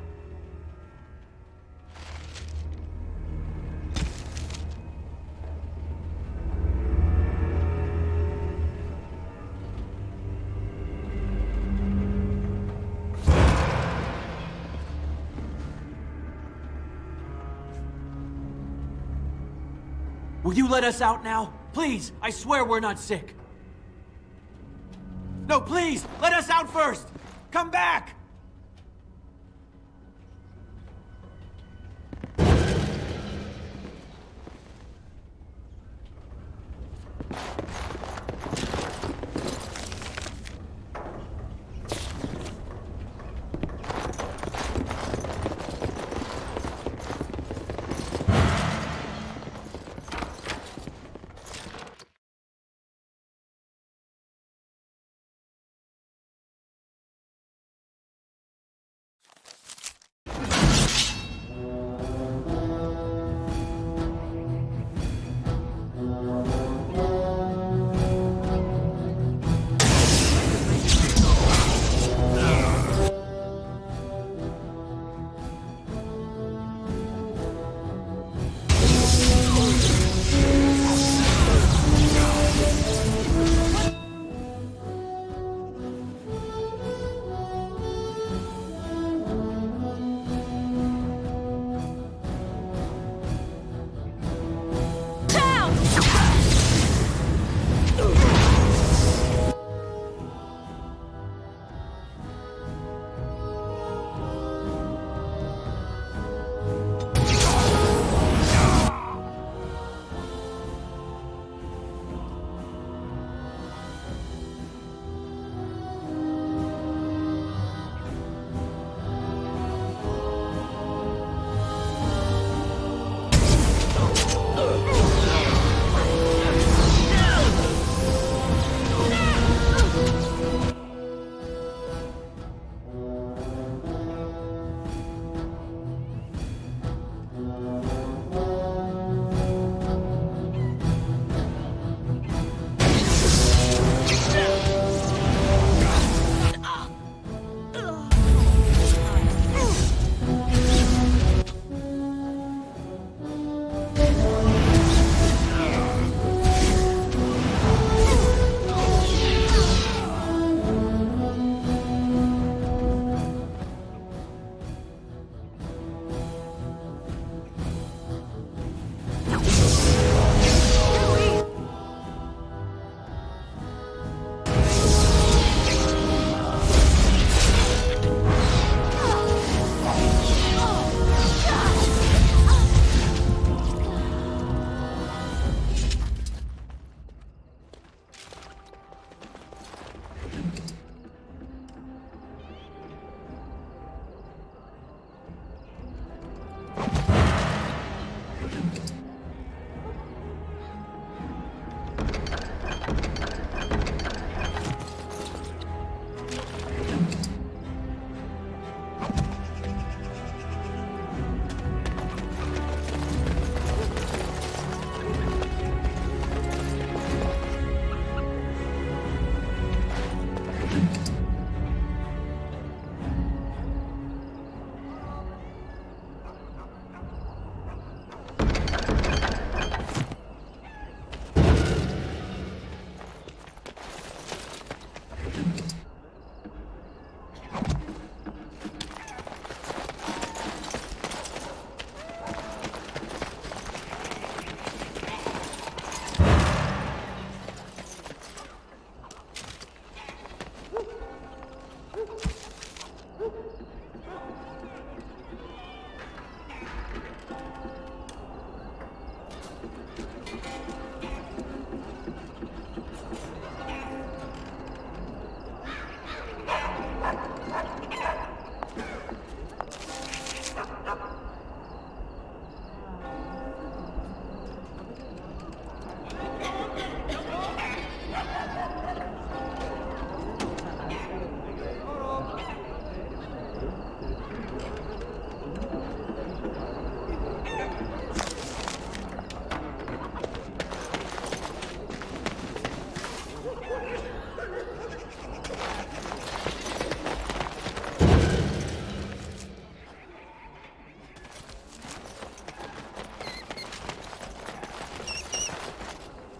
Speaker 18: Will you let us out now? Please, I swear we're not sick. No, please, let us out first! Come back!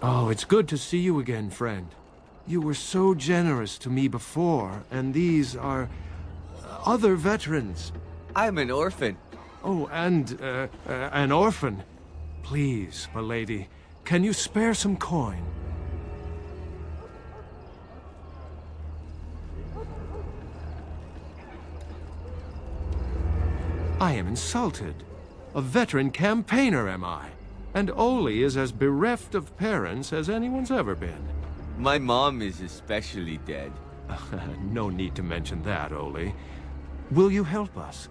Speaker 20: Oh, it's good to see you again, friend. You were so generous to me before, and these are other veterans.
Speaker 2: I'm an orphan.
Speaker 20: Oh, and an orphan. Please, milady, can you spare some coin? I am insulted. A veteran campaigner, am I? And Oli is as bereft of parents as anyone's ever been.
Speaker 2: My mom is especially dead.
Speaker 20: No need to mention that, Oli. Will you help us?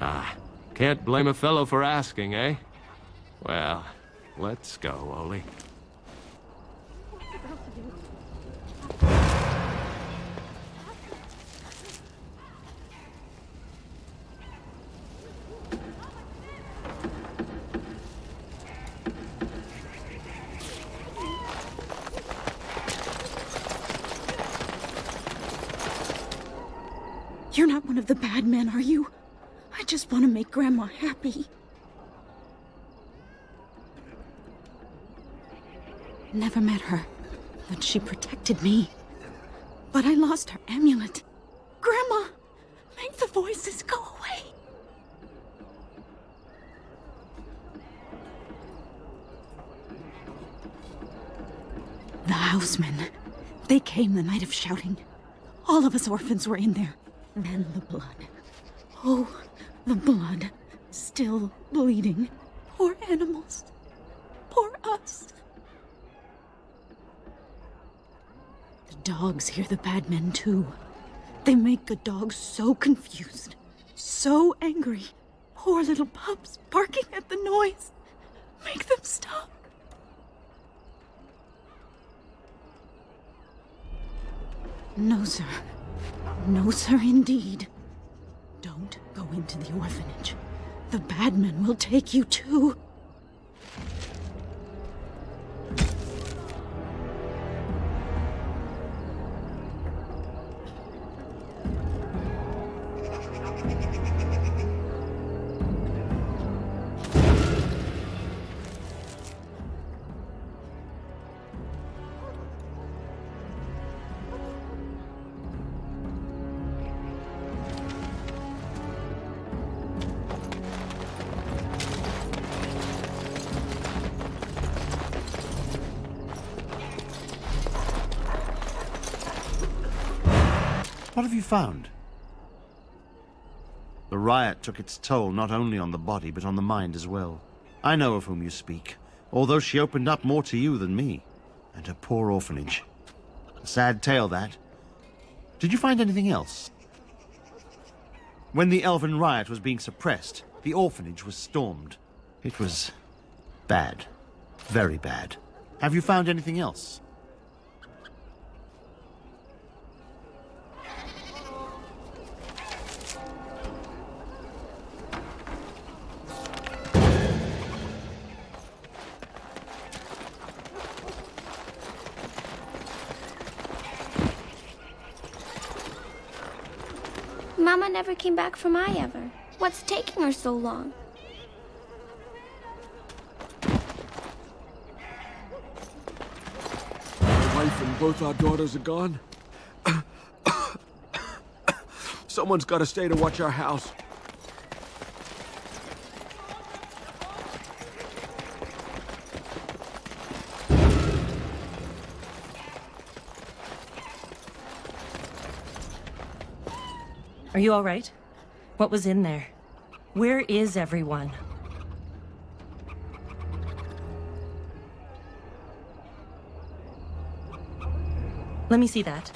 Speaker 20: Ah, can't blame a fellow for asking, eh? Well, let's go, Oli.
Speaker 9: You're not one of the bad men, are you? I just want to make Grandma happy. Never met her, but she protected me. But I lost her amulet. Grandma, make the voices go away. The housemen. They came the night of shouting. All of us orphans were in there. Then the blood. Oh, the blood. Still bleeding. Poor animals. Poor us. The dogs hear the bad men too. They make good dogs so confused. So angry. Poor little pups barking at the noise. Make them stop. No, sir. No, sir, indeed. Don't go into the orphanage. The bad men will take you too.
Speaker 3: What have you found? The riot took its toll not only on the body, but on the mind as well. I know of whom you speak, although she opened up more to you than me, and her poor orphanage. A sad tale, that. Did you find anything else? When the elven riot was being suppressed, the orphanage was stormed. It was bad. Very bad. Have you found anything else?
Speaker 17: Mama never came back from ever. What's taking her so long?
Speaker 19: My wife and both our daughters are gone. Someone's got to stay to watch our house.
Speaker 4: Are you all right? What was in there? Where is everyone? Let me see that.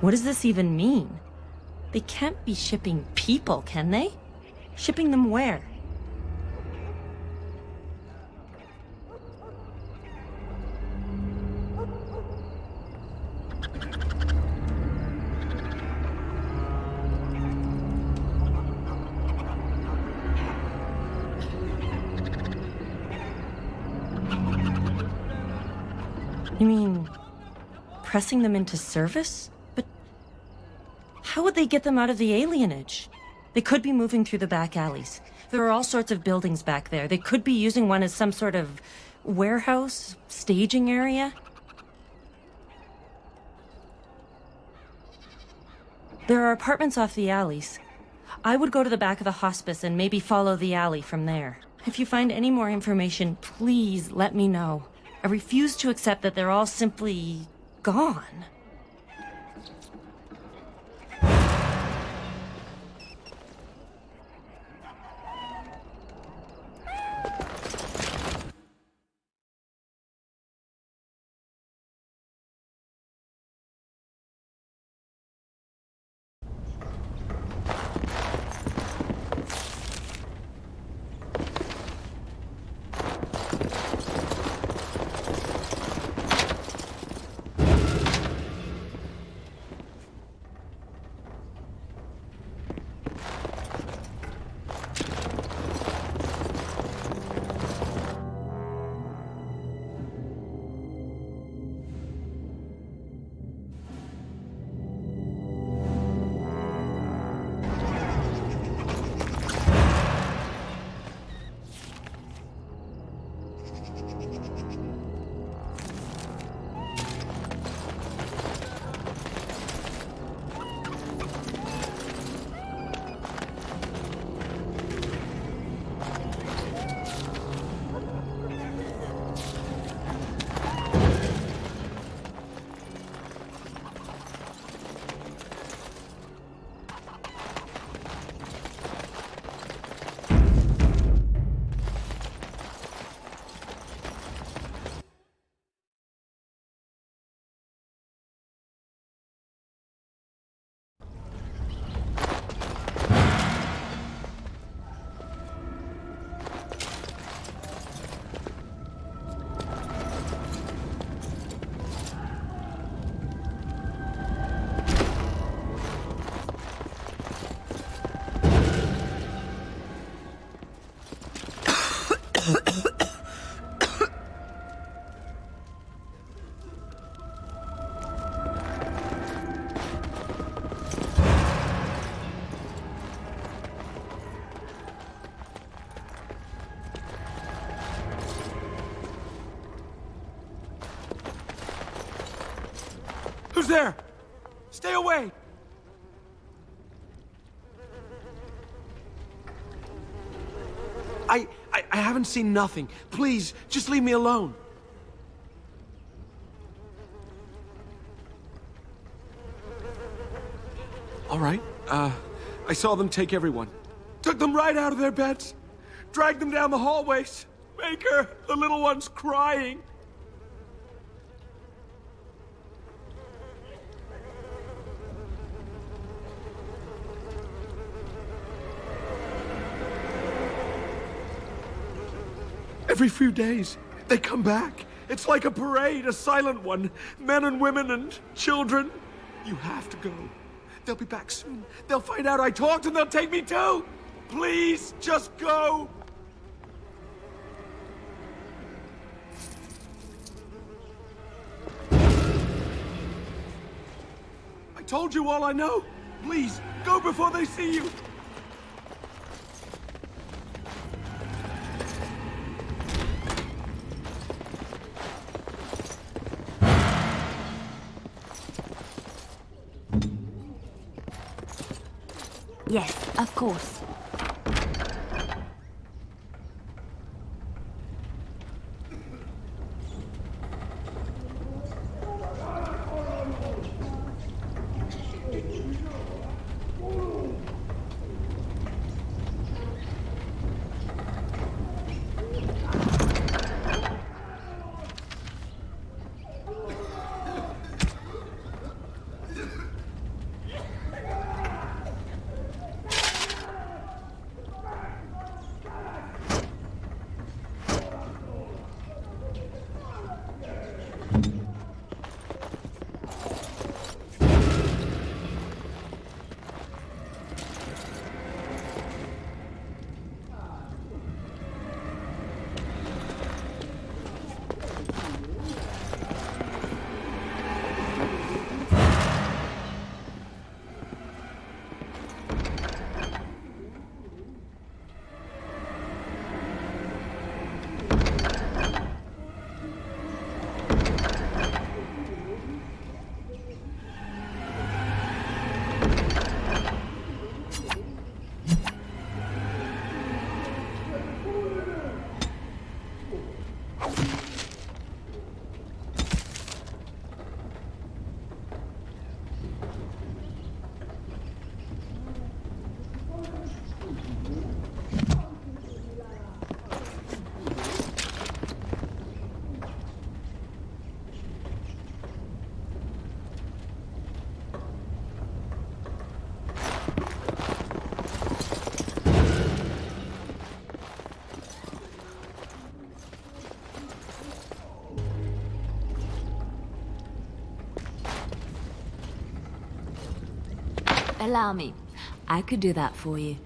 Speaker 4: What does this even mean? They can't be shipping people, can they? Shipping them where? You mean pressing them into service? But How would they get them out of the alienage? They could be moving through the back alleys. There are all sorts of buildings back there. They could be using one as some sort of warehouse, staging area. There are apartments off the alleys. I would go to the back of the hospice and maybe follow the alley from there. If you find any more information, please let me know. I refuse to accept that they're all simply gone.
Speaker 19: Who's there? Stay away! I haven't seen nothing. Please, just leave me alone. All right. I saw them take everyone. Took them right out of their beds. Dragged them down the hallways. Maker, the little one's crying. Every few days, they come back. It's like a parade, a silent one. Men and women and children. You have to go. They'll be back soon. They'll find out I talked and they'll take me too. Please, just go. I told you all I know. Please, go before they see you.
Speaker 1: Yes, of course.
Speaker 12: Allow me. I could do that for you.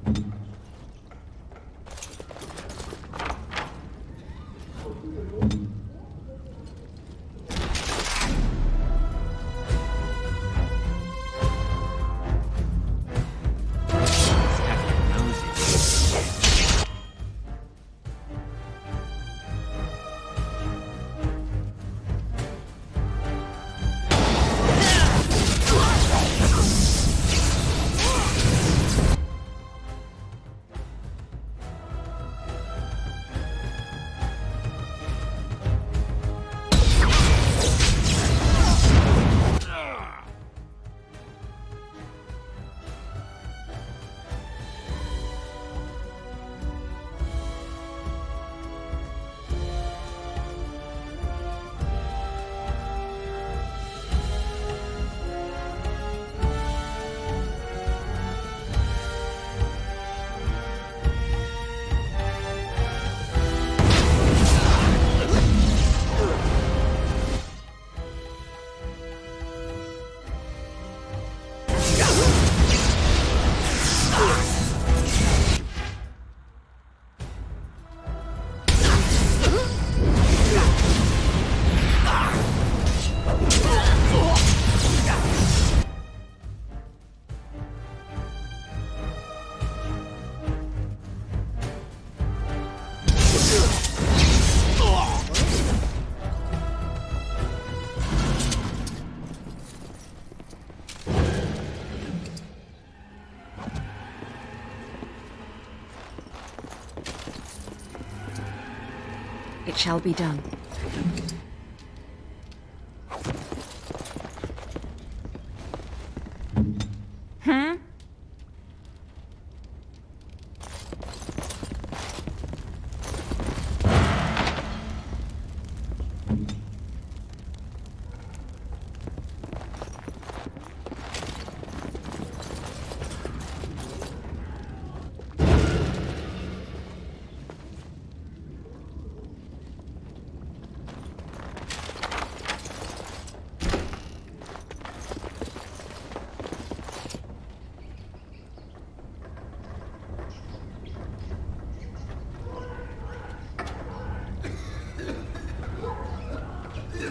Speaker 12: It shall be done.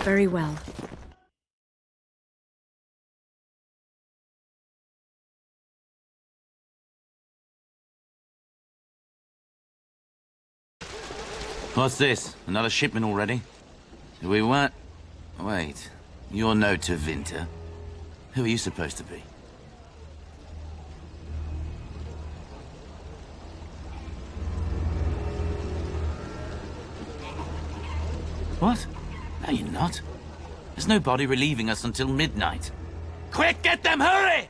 Speaker 12: Very well.
Speaker 15: What's this? Another shipment already? We weren't... Wait. You're no Tevinter. Who are you supposed to be? What? No, you're not. There's no body relieving us until midnight. Quick, get them, hurry!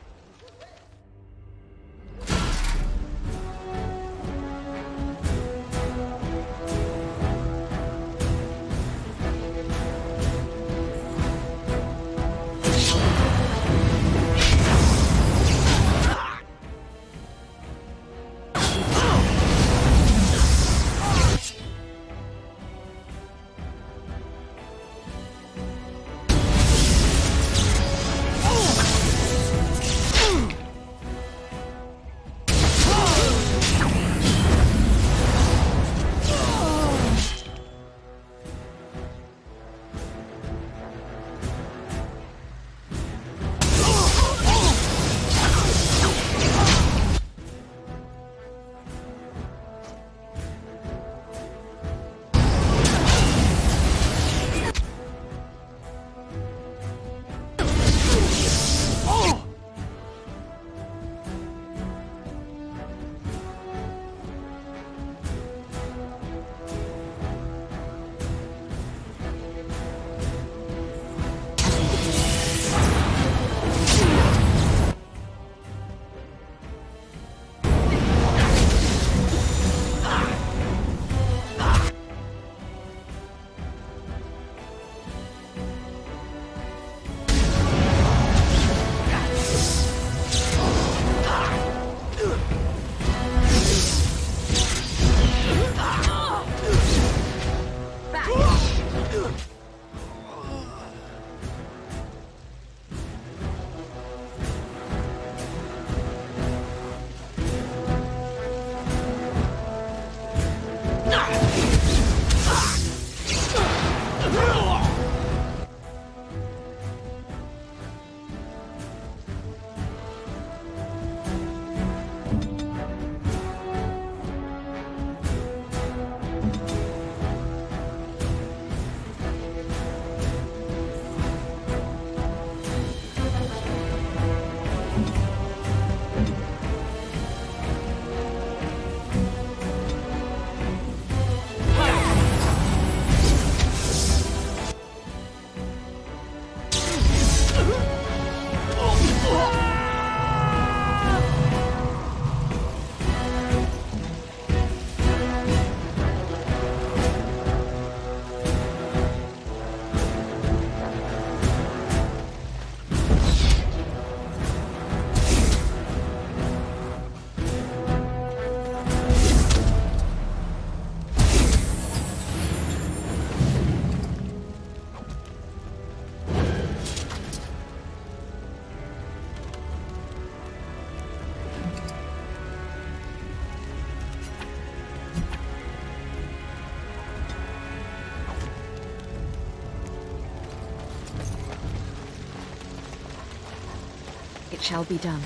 Speaker 9: shall be done.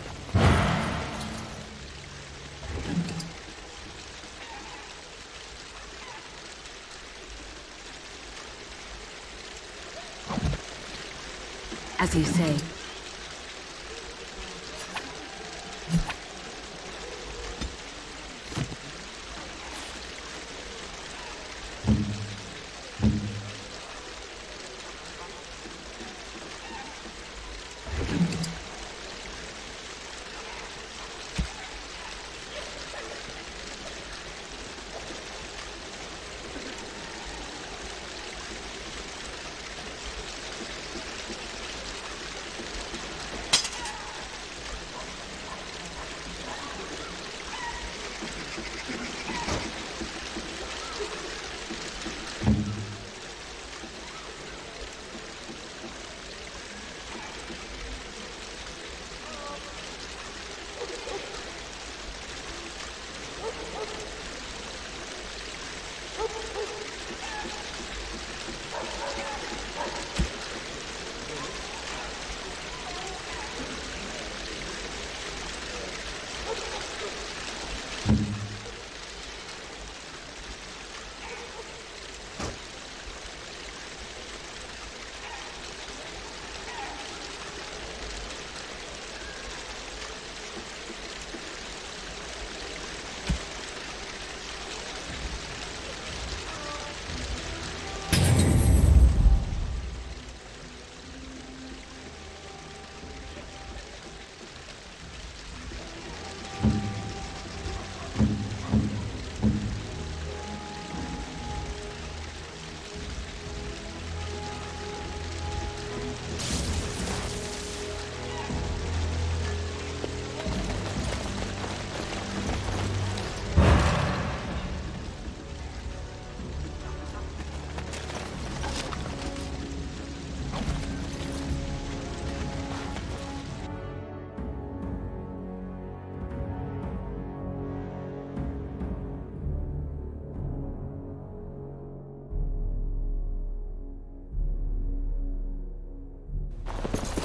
Speaker 9: As you say.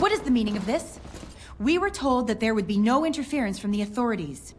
Speaker 14: What is the meaning of this? We were told that there would be no interference from the authorities.